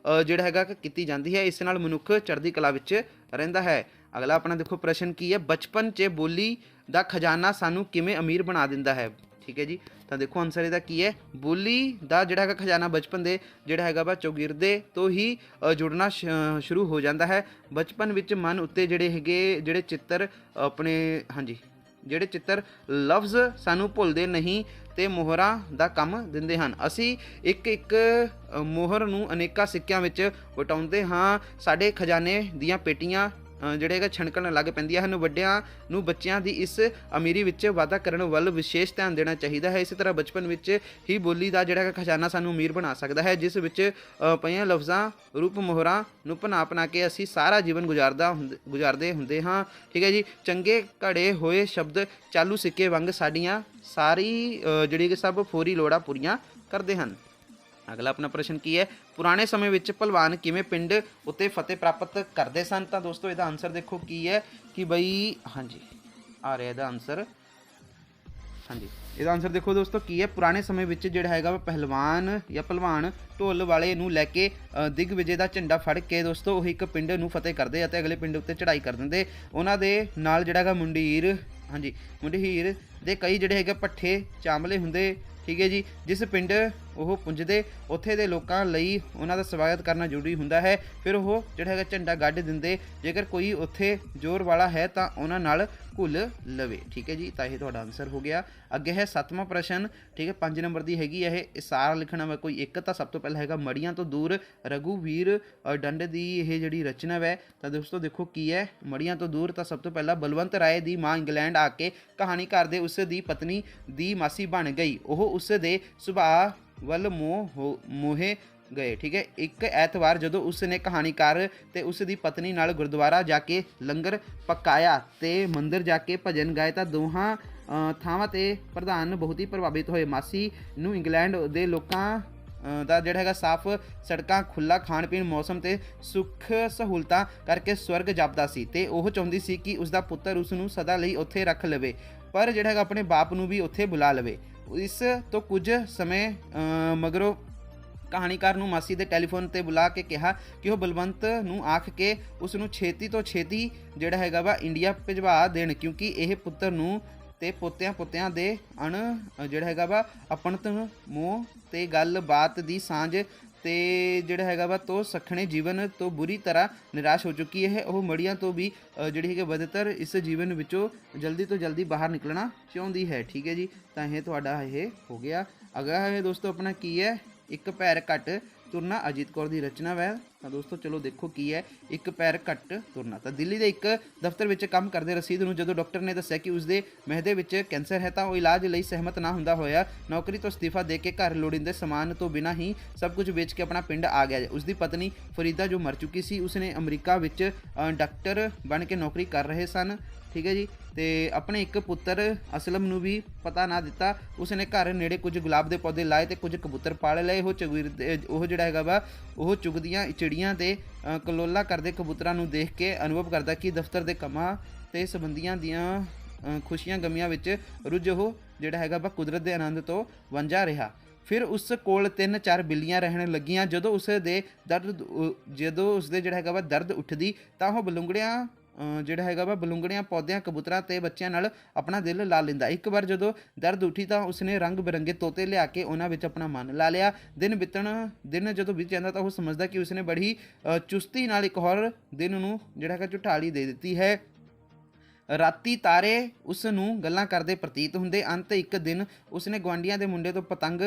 ਜਿਹੜਾ ਹੈਗਾ ਕੀਤੀ ਜਾਂਦੀ ਹੈ। ਇਸ ਨਾਲ ਮਨੁੱਖ ਚੜ੍ਹਦੀ ਕਲਾ ਵਿੱਚ ਰਹਿੰਦਾ ਹੈ। ਅਗਲਾ ਆਪਣਾ ਦੇਖੋ ਪ੍ਰਸ਼ਨ ਕੀ ਹੈ, ਬਚਪਨ 'ਚ ਬੋਲੀ ਦਾ ਖਜ਼ਾਨਾ ਸਾਨੂੰ ਕਿਵੇਂ ਅਮੀਰ ਬਣਾ ਦਿੰਦਾ ਹੈ। ਠੀਕ ਹੈ ਜੀ, ਤਾਂ ਦੇਖੋ ਆਨਸਰ ਇਹਦਾ ਕੀ ਹੈ, ਬੋਲੀ ਦਾ ਜਿਹੜਾ ਹੈਗਾ ਖਜ਼ਾਨਾ ਬਚਪਨ ਦੇ ਜਿਹੜਾ ਹੈਗਾ ਵਾ ਚੌਗਿਰਦੇ ਤੋਂ ਹੀ ਜੁੜਨਾ ਸ਼ੁਰੂ ਹੋ ਜਾਂਦਾ ਹੈ। ਬਚਪਨ ਵਿੱਚ ਮਨ ਉੱਤੇ ਜਿਹੜੇ ਚਿੱਤਰ ਲਫ਼ਜ਼ ਸਾਨੂੰ ਭੁੱਲਦੇ ਨਹੀਂ ਤੇ ਮੋਹਰਾਂ ਦਾ ਕੰਮ ਦਿੰਦੇ ਹਨ। ਅਸੀਂ ਇੱਕ ਮੋਹਰ ਨੂੰ ਅਨੇਕਾਂ ਸਿੱਕਿਆਂ ਵਿੱਚ ਵਟਾਉਂਦੇ ਹਾਂ। ਸਾਡੇ ਖਜ਼ਾਨੇ ਦੀਆਂ ਪੇਟੀਆਂ ਜਿਹੜੇ ਹੈਗਾ ਛਣਕਣ ਲੱਗ ਪੈਂਦੀਆਂ ਹਨ। ਵੱਡਿਆਂ ਨੂੰ ਬੱਚਿਆਂ ਦੀ ਇਸ ਅਮੀਰੀ ਵਿੱਚ ਵਾਧਾ ਕਰਨ ਵੱਲ ਵਿਸ਼ੇਸ਼ ਧਿਆਨ ਦੇਣਾ ਚਾਹੀਦਾ ਹੈ। ਇਸੇ ਤਰ੍ਹਾਂ ਬਚਪਨ ਵਿੱਚ ਹੀ ਬੋਲੀ ਦਾ ਜਿਹੜਾ ਹੈਗਾ ਖਜ਼ਾਨਾ ਸਾਨੂੰ ਅਮੀਰ ਬਣਾ ਸਕਦਾ ਹੈ, ਜਿਸ ਵਿੱਚ ਪਈਆਂ ਲਫ਼ਜ਼ਾਂ ਰੂਪ ਮੋਹਰਾਂ ਨੂੰ ਬਣਾ ਕੇ ਅਸੀਂ ਸਾਰਾ ਜੀਵਨ ਗੁਜ਼ਾਰਦੇ ਹੁੰਦੇ ਹਾਂ। ਠੀਕ ਹੈ ਜੀ, ਚੰਗੇ ਘੜੇ ਹੋਏ ਸ਼ਬਦ ਚਾਲੂ ਸਿੱਕੇ ਵਾਂਗ ਸਾਡੀਆਂ ਸਾਰੀ ਜਿਹੜੀ ਸਭ ਫੌਰੀ ਲੋੜਾਂ ਪੂਰੀਆਂ ਕਰਦੇ ਹਨ। ਅਗਲਾ ਆਪਣਾ ਪ੍ਰਸ਼ਨ ਕੀ ਹੈ, ਪੁਰਾਣੇ ਸਮੇਂ ਵਿੱਚ ਭਲਵਾਨ ਕਿਵੇਂ ਪਿੰਡ ਉੱਤੇ ਫਤਿਹ ਪ੍ਰਾਪਤ ਕਰਦੇ ਸਨ। ਤਾਂ ਦੋਸਤੋ ਇਹਦਾ ਆਨਸਰ ਦੇਖੋ ਕੀ ਹੈ ਕਿ ਬਈ ਆ ਰਿਹਾ ਇਹਦਾ ਆਨਸਰ। ਇਹਦਾ ਆਨਸਰ ਦੇਖੋ ਦੋਸਤੋ ਕੀ ਹੈ, ਪੁਰਾਣੇ ਸਮੇਂ ਵਿੱਚ ਜਿਹੜਾ ਹੈਗਾ ਵਾ ਭਲਵਾਨ ਢੋਲ ਵਾਲੇ ਨੂੰ ਲੈ ਕੇ ਦਿਗਵਿਜੇ ਦਾ ਝੰਡਾ ਫੜ ਕੇ ਦੋਸਤੋ ਉਹ ਇੱਕ ਪਿੰਡ ਨੂੰ ਫਤਿਹ ਕਰਦੇ ਅਤੇ ਅਗਲੇ ਪਿੰਡ ਉੱਤੇ ਚੜ੍ਹਾਈ ਕਰ ਦਿੰਦੇ। ਉਹਨਾਂ ਦੇ ਨਾਲ ਜਿਹੜਾ ਹੈਗਾ ਮੁੰਡੀਰ ਦੇ ਕਈ ਜਿਹੜੇ ਹੈਗੇ ਪੱਠੇ ਚਾਂਬਲੇ ਹੁੰਦੇ। ਠੀਕ ਹੈ ਜੀ, ਜਿਸ ਪਿੰਡ ਉਹ ਪੁੰਜਦੇ ਉੱਥੇ ਦੇ ਲੋਕਾਂ ਲਈ ਉਹਨਾਂ ਦਾ ਸਵਾਗਤ ਕਰਨਾ ਜ਼ਰੂਰੀ ਹੁੰਦਾ ਹੈ। ਫਿਰ ਉਹ ਜਿਹੜਾ ਹੈਗਾ ਝੰਡਾ ਗੱਡ ਦਿੰਦੇ। ਜੇਕਰ ਕੋਈ ਉੱਥੇ ਜ਼ੋਰ ਵਾਲਾ ਹੈ ਤਾਂ ਉਹਨਾਂ ਨਾਲ ਘੁਲ ਲਵੇ। ਠੀਕ ਹੈ ਜੀ, ਤਾਂ ਇਹ ਤੁਹਾਡਾ ਆਨਸਰ ਹੋ ਗਿਆ। ਅੱਗੇ ਹੈ 7ਵਾਂ ਪ੍ਰਸ਼ਨ। ਠੀਕ ਹੈ, 5 ਨੰਬਰ ਦੀ ਹੈਗੀ ਇਹ ਇਸਾਰਾ ਲਿਖਣਾ ਵਾ ਕੋਈ ਇੱਕ। ਤਾਂ ਸਭ ਤੋਂ ਪਹਿਲਾਂ ਹੈਗਾ ਮੜੀਆਂ ਤੋਂ ਦੂਰ ਰਘੂਵੀਰ ਡੰਡ ਦੀ ਇਹ ਜਿਹੜੀ ਰਚਨਾ ਹੈ। ਤਾਂ ਦੋਸਤੋ ਦੇਖੋ ਕੀ ਹੈ, ਮੜੀਆਂ ਤੋਂ ਦੂਰ। ਤਾਂ ਸਭ ਤੋਂ ਪਹਿਲਾਂ ਬਲਵੰਤ ਰਾਏ ਦੀ ਮਾਂ ਇੰਗਲੈਂਡ ਆ ਕੇ ਕਹਾਣੀਕਾਰ ਦੇ ਉਸ ਦੀ ਪਤਨੀ ਦੀ ਮਾਸੀ ਬਣ ਗਈ। ਉਹ ਉਸ ਦੇ ਸੁਭਾਅ ਵੱਲ ਮੋਹੇ ਗਏ। ਠੀਕ ਹੈ, ਇੱਕ ਐਤਵਾਰ ਜਦੋਂ ਉਸ ਨੇ ਕਹਾਣੀਕਾਰ ਤੇ ਉਸ ਦੀ ਪਤਨੀ ਨਾਲ ਗੁਰਦੁਆਰਾ ਜਾ ਕੇ ਲੰਗਰ ਪਕਾਇਆ ਤੇ ਮੰਦਿਰ ਜਾ ਕੇ ਭਜਨ ਗਾਏ ਤਾਂ ਦੋਹਾਂ ਥਾਵਾਂ ਤੇ ਪ੍ਰਧਾਨ ਬਹੁਤ ਹੀ ਪ੍ਰਭਾਵਿਤ ਹੋਏ। ਮਾਸੀ ਨੂੰ ਇੰਗਲੈਂਡ ਦੇ ਲੋਕਾਂ ਦਾ ਜਿਹੜਾ ਹੈਗਾ ਸਾਫ਼ ਸੜਕਾਂ, ਖੁੱਲ੍ਹਾ ਖਾਣ ਪੀਣ, ਮੌਸਮ ਤੇ ਸੁੱਖ ਸਹੂਲਤਾਂ ਕਰਕੇ ਸਵਰਗ ਜਾਪਦਾ ਸੀ ਤੇ ਉਹ ਚਾਹੁੰਦੀ ਸੀ ਕਿ ਉਸਦਾ ਪੁੱਤਰ ਉਸ ਨੂੰ ਸਦਾ ਲਈ ਉੱਥੇ ਰੱਖ ਲਵੇ, ਪਰ ਜਿਹੜਾ ਹੈਗਾ ਆਪਣੇ ਬਾਪ ਨੂੰ ਵੀ ਉੱਥੇ ਬੁਲਾ ਲਵੇ। ਇਸ ਤੋਂ ਕੁਝ ਸਮੇਂ ਮਗਰੋਂ ਕਹਾਣੀਕਾਰ ਨੂੰ ਮਾਸੀ ਦੇ ਟੈਲੀਫੋਨ ਤੇ ਬੁਲਾ ਕੇ ਕਿਹਾ ਕਿ ਉਹ ਬਲਵੰਤ ਨੂੰ ਆਖ ਕੇ ਉਸ ਨੂੰ ਛੇਤੀ ਤੋਂ ਛੇਤੀ ਜਿਹੜਾ ਹੈਗਾ ਵਾ ਇੰਡੀਆ ਭਿਜਵਾ ਦੇਣ, ਕਿਉਂਕਿ ਇਹ ਪੁੱਤਰ ਨੂੰ ਤੇ ਪੋਤਿਆਂ ਦੇ ਜਿਹੜਾ ਹੈਗਾ ਵਾ ਆਪਣਤ ਮੋਹ ਤੇ ਗੱਲਬਾਤ ਦੀ ਸਾਂਝ ਤੇ ਜਿਹੜਾ ਹੈਗਾ ਵਾ ਤੋਂ ਸਖਣੇ ਜੀਵਨ ਤੋਂ ਬੁਰੀ ਤਰ੍ਹਾਂ ਨਿਰਾਸ਼ ਹੋ ਚੁੱਕੀ ਹੈ। ਉਹ ਮੜੀਆਂ ਤੋਂ ਵੀ ਜਿਹੜੀ ਹੈਗੀ ਬਦਤਰ ਇਸ ਜੀਵਨ ਵਿੱਚੋਂ ਜਲਦੀ ਤੋਂ ਜਲਦੀ ਬਾਹਰ ਨਿਕਲਣਾ ਚਾਹੁੰਦੀ ਹੈ। ਠੀਕ ਹੈ ਜੀ, ਤਾਂ ਇਹ ਤੁਹਾਡਾ ਇਹ ਹੋ ਗਿਆ। ਅਗਲਾ ਹੈ ਦੋਸਤੋ ਆਪਣਾ ਕੀ ਹੈ, ਇੱਕ ਪੈਰ ਘੱਟ ਤੁਰਨਾ, ਅਜੀਤ ਕੌਰ ਦੀ ਰਚਨਾ ਵੈ। ਤਾਂ ਦੋਸਤੋ ਚਲੋ ਦੇਖੋ ਕੀ ਹੈ ਇੱਕ ਪੈਰ ਘੱਟ ਤੁਰਨਾ। ਤਾਂ ਦਿੱਲੀ ਦੇ ਇੱਕ ਦਫ਼ਤਰ ਵਿੱਚ ਕੰਮ ਕਰਦੇ ਰਸੀਦ ਨੂੰ ਜਦੋਂ ਡਾਕਟਰ ਨੇ ਦੱਸਿਆ ਕਿ ਉਸਦੇ ਮਿਹਦੇ ਵਿੱਚ ਕੈਂਸਰ ਹੈ ਤਾਂ ਉਹ ਇਲਾਜ ਲਈ ਸਹਿਮਤ ਨਾ ਹੁੰਦਾ ਹੋਇਆ ਨੌਕਰੀ ਤੋਂ ਅਸਤੀਫਾ ਦੇ ਕੇ ਘਰ ਲੋੜੀਂਦੇ ਸਮਾਨ ਤੋਂ ਬਿਨਾਂ ਹੀ ਸਭ ਕੁਝ ਵੇਚ ਕੇ ਆਪਣਾ ਪਿੰਡ ਆ ਗਿਆ। ਉਸਦੀ ਪਤਨੀ ਫਰੀਦਾ ਜੋ ਮਰ ਚੁੱਕੀ ਸੀ, ਉਸਨੇ ਅਮਰੀਕਾ ਵਿੱਚ ਡਾਕਟਰ ਬਣ ਕੇ ਨੌਕਰੀ ਕਰ ਰਹੇ ਸਨ। ਠੀਕ ਹੈ ਜੀ, ਤੇ ਆਪਣੇ ਇੱਕ ਪੁੱਤਰ ਅਸਲਮ ਨੂੰ ਵੀ ਪਤਾ ਨਾ ਦਿੱਤਾ। ਉਸਨੇ ਘਰ ਨੇੜੇ ਕੁਝ ਗੁਲਾਬ ਦੇ ਪੌਦੇ ਲਾਏ ਤੇ ਕੁਝ ਕਬੂਤਰ ਪਾਲ ਲਏ। ਉਹ ਜਿਹੜਾ ਹੈਗਾ ਵਾ ਉਹ ਚੁਗਦੀਆਂ ਚਿੜੀਆਂ ਤੇ ਕਲੋਲਾ ਕਰਦੇ ਕਬੂਤਰਾਂ ਨੂੰ ਦੇਖ ਕੇ ਅਨੁਭਵ ਕਰਦਾ ਕਿ ਦਫ਼ਤਰ ਦੇ ਕੰਮਾਂ ਤੇ ਸੰਬੰਧੀਆਂ ਦੀਆਂ ਖੁਸ਼ੀਆਂ ਗਮੀਆਂ ਵਿੱਚ ਰੁੱਝ ਉਹ ਜਿਹੜਾ ਹੈਗਾ ਵਾ ਕੁਦਰਤ ਦੇ ਆਨੰਦ ਤੋਂ ਵਾਂਝਾ ਰਿਹਾ। ਫਿਰ ਉਸ ਕੋਲ 3-4 ਬਿੱਲੀਆਂ ਰਹਿਣ ਲੱਗੀਆਂ। ਜਦੋਂ ਉਸਦੇ ਜਿਹੜਾ ਹੈਗਾ ਵਾ ਦਰਦ ਉੱਠਦੀ ਤਾਂ ਉਹ ਜਿਹੜਾ ਹੈਗਾ ਵਾ ਬਲੂੰਗੜਿਆਂ ਪੌਦਿਆਂ ਕਬੂਤਰਾਂ ਤੇ ਬੱਚਿਆਂ ਨਾਲ ਆਪਣਾ ਦਿਲ ਲਾ ਲੈਂਦਾ। ਇੱਕ ਵਾਰ ਜਦੋਂ ਦਰਦ ਉੱਠੀ ਤਾਂ ਉਸਨੇ ਰੰਗ ਬਿਰੰਗੇ ਤੋਤੇ ਲਿਆ ਕੇ ਉਹਨਾਂ ਵਿੱਚ ਆਪਣਾ ਮਨ ਲਾ ਲਿਆ। ਦਿਨ ਜਦੋਂ ਬੀਤ ਜਾਂਦਾ ਤਾਂ ਉਹ ਸਮਝਦਾ ਕਿ ਉਸਨੇ ਬੜੀ ਚੁਸਤੀ ਨਾਲ ਇੱਕ ਹੋਰ ਦਿਨ ਨੂੰ ਜਿਹੜਾ ਹੈਗਾ ਝੁਠਾਲੀ ਦੇ ਦਿੱਤੀ ਹੈ। ਰਾਤੀ ਤਾਰੇ ਉਸ ਨੂੰ ਗੱਲਾਂ ਕਰਦੇ ਪ੍ਰਤੀਤ ਹੁੰਦੇ। ਅੰਤ ਇੱਕ ਦਿਨ ਉਸਨੇ ਗੁਆਂਢੀਆਂ ਦੇ ਮੁੰਡੇ ਤੋਂ ਪਤੰਗ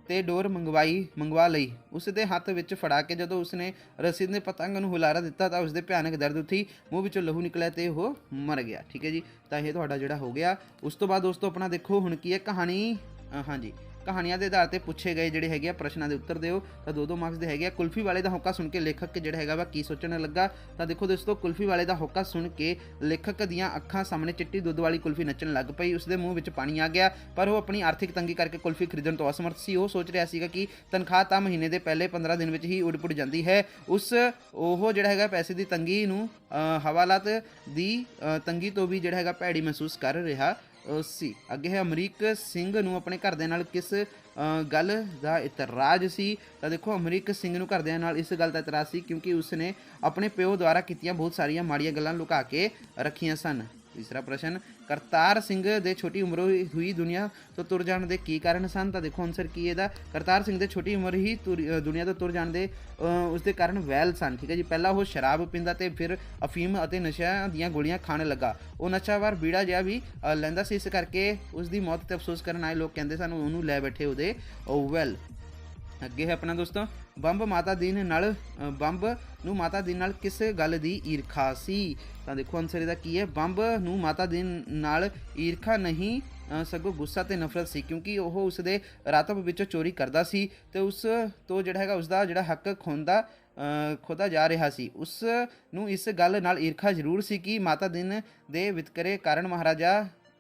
ਤੇ ਡੋਰ ਮੰਗਵਾ ਲਈ। ਉਸ ਦੇ ਹੱਥ ਵਿੱਚ ਫੜਾ ਕੇ ਜਦੋਂ ਉਸਨੇ ਰਸੀਦ ਨੇ ਪਤੰਗ ਨੂੰ ਹੁਲਾਰਾ ਦਿੱਤਾ ਤਾਂ ਉਸਦੇ ਭਿਆਨਕ ਦਰਦ ਉੱਠੀ, ਮੂੰਹ ਵਿੱਚੋਂ ਲਹੂ ਨਿਕਲਿਆ ਤੇ ਉਹ ਮਰ ਗਿਆ। ਠੀਕ ਹੈ ਜੀ, ਤਾਂ ਇਹ ਤੁਹਾਡਾ ਜਿਹੜਾ ਹੋ ਗਿਆ। ਉਸ ਤੋਂ ਬਾਅਦ ਦੋਸਤੋ ਆਪਣਾ ਦੇਖੋ ਹੁਣ ਕੀ ਹੈ ਕਹਾਣੀ। ਹਾਂਜੀ, ਕਹਾਣੀਆਂ ਦੇ ਆਧਾਰ ਤੇ ਪੁੱਛੇ ਗਏ ਜਿਹੜੇ ਹੈਗੇ ਆ ਪ੍ਰਸ਼ਨਾਂ ਦੇ ਉੱਤਰ ਦਿਓ। ਤਾਂ 2-2 ਮਾਰਕਸ ਦੇ ਹੈਗੇ ਆ। ਕੁਲਫੀ ਵਾਲੇ ਦਾ ਹੋਕਾ ਸੁਣ ਕੇ ਲੇਖਕ ਜਿਹੜਾ ਹੈਗਾ ਵਾ ਕੀ ਸੋਚਣ ਲੱਗਾ। ਤਾਂ ਦੇਖੋ ਦੋਸਤੋ, ਕੁਲਫੀ ਵਾਲੇ ਦਾ ਹੋਕਾ ਸੁਣ ਕੇ ਲੇਖਕ ਦੀਆਂ ਅੱਖਾਂ ਸਾਹਮਣੇ ਚਿੱਟੀ ਦੁੱਧ ਵਾਲੀ ਕੁਲਫੀ ਨੱਚਣ ਲੱਗ ਪਈ। ਉਸਦੇ ਮੂੰਹ ਵਿੱਚ ਪਾਣੀ ਆ ਗਿਆ, ਪਰ ਉਹ ਆਪਣੀ ਆਰਥਿਕ ਤੰਗੀ ਕਰਕੇ ਕੁਲਫੀ ਖਰੀਦਣ ਤੋਂ ਅਸਮਰਥ ਸੀ। ਉਹ ਸੋਚ ਰਿਹਾ ਸੀਗਾ ਕਿ ਤਨਖਾਹ ਤਾਂ ਮਹੀਨੇ ਦੇ ਪਹਿਲੇ 15 ਦਿਨ ਵਿੱਚ ਹੀ ਉੱਡ ਪੁੱਡ ਜਾਂਦੀ ਹੈ। ਉਹ ਜਿਹੜਾ ਹੈਗਾ ਪੈਸੇ ਦੀ ਤੰਗੀ ਨੂੰ ਹਵਾਲਾਤ ਦੀ ਤੰਗੀ ਤੋਂ ਵੀ ਜਿਹੜਾ ਹੈਗਾ ਭੈੜੀ ਮਹਿਸੂਸ ਕਰ ਰਿਹਾ ਸੀ। ਅੱਗੇ ਹੈ ਅਮਰੀਕ ਸਿੰਘ ਨੂੰ ਆਪਣੇ ਘਰਦਿਆਂ ਨਾਲ ਕਿਸ ਗੱਲ ਦਾ ਇਤਰਾਜ਼ ਸੀ। ਤਾਂ ਦੇਖੋ ਅਮਰੀਕ ਸਿੰਘ ਨੂੰ ਘਰਦਿਆਂ ਨਾਲ ਇਸ ਗੱਲ ਦਾ ਇਤਰਾਜ਼ ਸੀ ਕਿਉਂਕਿ ਉਸਨੇ ਆਪਣੇ ਪਿਓ ਦੁਆਰਾ ਕੀਤੀਆਂ ਬਹੁਤ ਸਾਰੀਆਂ ਮਾੜੀਆਂ ਗੱਲਾਂ ਲੁਕਾ ਕੇ ਰੱਖੀਆਂ ਸਨ। ਤੀਸਰਾ ਪ੍ਰਸ਼ਨ, ਕਰਤਾਰ ਸਿੰਘ ਦੇ ਛੋਟੀ ਉਮਰ ਹੋਈ ਦੁਨੀਆ ਤੋਂ ਤੁਰ ਜਾਣ ਦੇ ਕੀ ਕਾਰਨ ਸਨ। ਤਾਂ ਦੇਖੋ ਆਨਸਰ ਕੀ ਇਹਦਾ, ਕਰਤਾਰ ਸਿੰਘ ਦੇ ਛੋਟੀ ਉਮਰ ਹੀ ਦੁਨੀਆ ਤੋਂ ਤੁਰ ਜਾਣ ਦੇ ਉਸਦੇ ਕਾਰਨ ਵੈਲ ਸਨ। ਠੀਕ ਹੈ ਜੀ, ਪਹਿਲਾਂ ਉਹ ਸ਼ਰਾਬ ਪੀਂਦਾ ਤੇ ਫਿਰ ਅਫੀਮ ਅਤੇ ਨਸ਼ਿਆਂ ਦੀਆਂ ਗੋਲੀਆਂ ਖਾਣ ਲੱਗਾ। ਉਹ ਨਸ਼ਾਵਾਰ ਬੀੜਾ ਜਿਹਾ ਵੀ ਲੈਂਦਾ ਸੀ, ਇਸ ਕਰਕੇ ਉਸ ਦੀ ਮੌਤ ਤੇ ਅਫਸੋਸ ਕਰਨ ਆਏ ਲੋਕ ਕਹਿੰਦੇ ਸਨ ਉਹਨੂੰ ਲੈ ਬੈਠੇ ਉਹਦੇ ਵੈਲ। ਅੱਗੇ ਹੈ ਆਪਣਾ ਦੋਸਤੋ, ਬੰਬ ਨੂੰ ਮਾਤਾ ਦੀ ਨਾਲ ਕਿਸ ਗੱਲ ਦੀ ਈਰਖਾ ਸੀ। ਤਾਂ ਦੇਖੋ ਆਨਸਰ ਇਹਦਾ ਕੀ ਹੈ, ਬੰਬ ਨੂੰ ਮਾਤਾ ਦੀ ਨਾਲ ਈਰਖਾ ਨਹੀਂ ਸਗੋਂ ਗੁੱਸਾ ਤੇ ਨਫ਼ਰਤ ਸੀ, ਕਿਉਂਕਿ ਉਹ ਉਸਦੇ ਰਾਤਬ ਵਿੱਚੋਂ ਚੋਰੀ ਕਰਦਾ ਸੀ ਤੇ ਉਸ ਤੋਂ ਜਿਹੜਾ ਹੈਗਾ ਉਸਦਾ ਜਿਹੜਾ ਹੱਕ ਖੋਦਾ ਜਾ ਰਿਹਾ ਸੀ। ਉਸ ਨੂੰ ਇਸ ਗੱਲ ਨਾਲ ਈਰਖਾ ਜ਼ਰੂਰ ਸੀ ਕਿ ਮਾਤਾ ਦਿਨ ਦੇ ਵਿਤਕਰੇ ਕਾਰਨ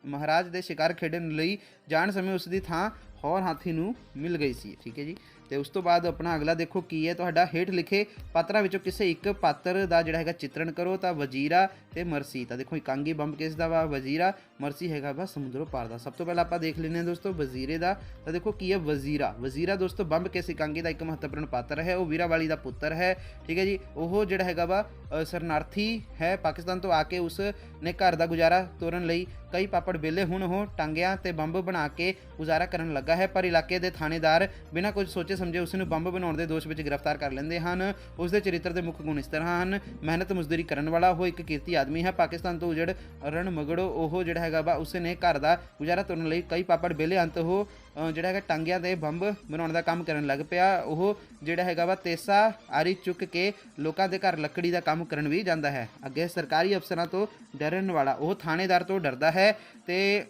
ਮਹਾਰਾਜ ਦੇ ਸ਼ਿਕਾਰ ਖੇਡਣ ਲਈ ਜਾਣ ਸਮੇਂ ਉਸ ਦੀ ਥਾਂ ਹੋਰ ਹਾਥੀ ਨੂੰ ਮਿਲ ਗਈ ਸੀ। ਠੀਕ ਹੈ ਜੀ, ਤੇ ਉਸ ਤੋਂ ਬਾਅਦ ਆਪਣਾ ਅਗਲਾ ਦੇਖੋ ਕੀ ਹੈ ਤੁਹਾਡਾ, ਹੇਠ ਲਿਖੇ ਪਾਤਰਾਂ ਵਿੱਚੋਂ ਕਿਸੇ ਇੱਕ ਪਾਤਰ ਦਾ ਜਿਹੜਾ ਹੈਗਾ ਚਿੱਤਰਣ ਕਰੋ। ਤਾਂ ਵਜ਼ੀਰਾ ਤੇ ਮਰਸੀ। ਤਾਂ ਦੇਖੋ ਇਕਾਂਗੀ ਬੰਬ ਕਿਸ ਦਾ ਵਾ, ਵਜ਼ੀਰਾ। ਮਰਸੀ ਹੈਗਾ ਵਾ ਸਮੁੰਦਰੋਂ ਪਾਰ ਦਾ। ਸਭ ਤੋਂ ਪਹਿਲਾਂ ਆਪਾਂ ਦੇਖ ਲੈਂਦੇ ਹਾਂ ਦੋਸਤੋ ਵਜ਼ੀਰੇ ਦਾ। ਤਾਂ ਦੇਖੋ ਕੀ ਹੈ ਵਜ਼ੀਰਾ ਦੋਸਤੋ ਬੰਬ ਕਿਸ ਇਕਾਂਗੀ ਦਾ ਇੱਕ ਮਹੱਤਵਪੂਰਨ ਪਾਤਰ ਹੈ। ਉਹ ਵੀਰਾਵਾਲੀ ਦਾ ਪੁੱਤਰ ਹੈ। ਠੀਕ ਹੈ ਜੀ, ਉਹ ਜਿਹੜਾ ਹੈਗਾ ਵਾ ਸ਼ਰਨਾਰਥੀ ਹੈ। ਪਾਕਿਸਤਾਨ ਤੋਂ ਆ ਕੇ ਉਸ ਨੇ ਘਰ ਦਾ ਗੁਜ਼ਾਰਾ ਤੋਰਨ ਲਈ ਕਈ ਪਾਪੜ ਵੇਲੇ ਹੁਣ ਉਹ ਟਾਂਗਿਆਂ ਤੇ ਬੰਬ ਬਣਾ ਕੇ ਗੁਜ਼ਾਰਾ ਕਰਨ ਲੱਗਾ ਹੈ, ਪਰ ਇਲਾਕੇ ਦੇ ਥਾਣੇਦਾਰ ਬਿਨਾਂ ਕੁਝ ਸੋਚੇ ਸਮਝੇ ਉਸ ਨੂੰ ਬੰਬ ਬਣਾਉਣ ਦੇ ਦੋਸ਼ ਵਿੱਚ ਗ੍ਰਿਫਤਾਰ ਕਰ ਲੈਂਦੇ ਹਨ। ਉਸ ਦੇ ਚਰਿੱਤਰ ਦੇ ਮੁੱਖ ਗੁਣ ਇਸ ਤਰ੍ਹਾਂ ਹਨ, ਮਿਹਨਤ ਮਜ਼ਦੂਰੀ ਕਰਨ ਵਾਲਾ, ਉਹ ਇੱਕ ਕਿਰਤੀ ਆਦਮੀ ਹੈ। ਪਾਕਿਸਤਾਨ ਤੋਂ ਉਜੜ ਰਣ ਮਗੜੋ ਉਹ ਜਿਹੜਾ ਹੈਗਾ ਵਾ ਉਸ ਨੇ ਘਰ ਦਾ ਗੁਜ਼ਾਰਾ ਤੋਰਨ ਲਈ ਕਈ ਪਾਪੜ ਵੇਲੇ ਅੰਤ ਉਹ ਜਿਹੜਾ ਹੈਗਾ ਟਾਂਗਿਆਂ ਦੇ ਬੰਬ ਬਣਾਉਣ ਦਾ ਕੰਮ ਕਰਨ ਲੱਗ ਪਿਆ। ਉਹ ਜਿਹੜਾ ਹੈਗਾ ਵਾ ਤੇਸਾ ਆਰੀ ਚੁੱਕ ਕੇ ਲੋਕਾਂ ਦੇ ਘਰ ਲੱਕੜੀ ਦਾ ਕੰਮ ਕਰਨ ਵੀ ਜਾਂਦਾ ਹੈ। ਅੱਗੇ ਸਰਕਾਰੀ ਅਫਸਰਾਂ ਤੋਂ ਡਰਨ ਵਾਲਾ, ਉਹ ਥਾਣੇਦਾਰ ਤੋਂ ਡਰਦਾ ਹੈ ਤੇ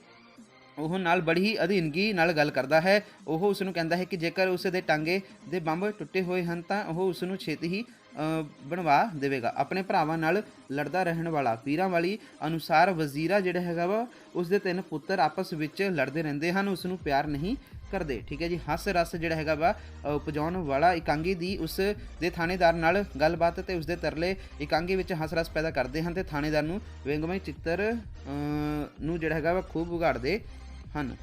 ਉਹ ਨਾਲ ਬੜੀ ਹੀ ਅਧੀਨਗੀ ਨਾਲ ਗੱਲ ਕਰਦਾ ਹੈ। ਉਹ ਉਸ ਨੂੰ ਕਹਿੰਦਾ ਹੈ ਕਿ ਜੇਕਰ ਉਸ ਦੇ ਟਾਂਗੇ ਦੇ ਬੰਬ ਟੁੱਟੇ ਹੋਏ ਹਨ ਤਾਂ ਉਹ ਉਸ ਨੂੰ ਛੇਤੀ ਹੀ ਬਣਵਾ ਦੇਵੇਗਾ। ਆਪਣੇ ਭਰਾਵਾਂ ਨਾਲ ਲੜਦਾ ਰਹਿਣ ਵਾਲਾ, ਪੀਰਾਂ ਵਾਲੀ ਅਨੁਸਾਰ ਵਜ਼ੀਰਾ ਜਿਹੜਾ ਹੈਗਾ ਵਾ ਉਸ ਦੇ 3 ਪੁੱਤਰ ਆਪਸ ਵਿੱਚ ਲੜਦੇ ਰਹਿੰਦੇ ਹਨ, ਉਸ ਨੂੰ ਪਿਆਰ ਨਹੀਂ ਕਰਦੇ। ਠੀਕ ਹੈ ਜੀ, ਹੱਸ ਰਸ ਜਿਹੜਾ ਹੈਗਾ ਵਾ ਉਪਜਾਉਣ ਵਾਲਾ, ਇਕਾਂਗੀ ਦੀ ਉਸ ਦੇ ਥਾਣੇਦਾਰ ਨਾਲ ਗੱਲਬਾਤ ਤੇ ਉਸ ਦੇ ਤਰਲੇ ਇਕਾਂਗੀ ਵਿੱਚ ਹੱਸ ਰਸ ਪੈਦਾ ਕਰਦੇ ਹਨ ਤੇ ਥਾਣੇਦਾਰ ਨੂੰ ਵਿਅੰਗਮਈ ਚਿੱਤਰ ਨੂੰ ਜਿਹੜਾ ਹੈਗਾ ਵਾ ਖੂਬ ਵਿਗਾੜਦੇ ਹਨ।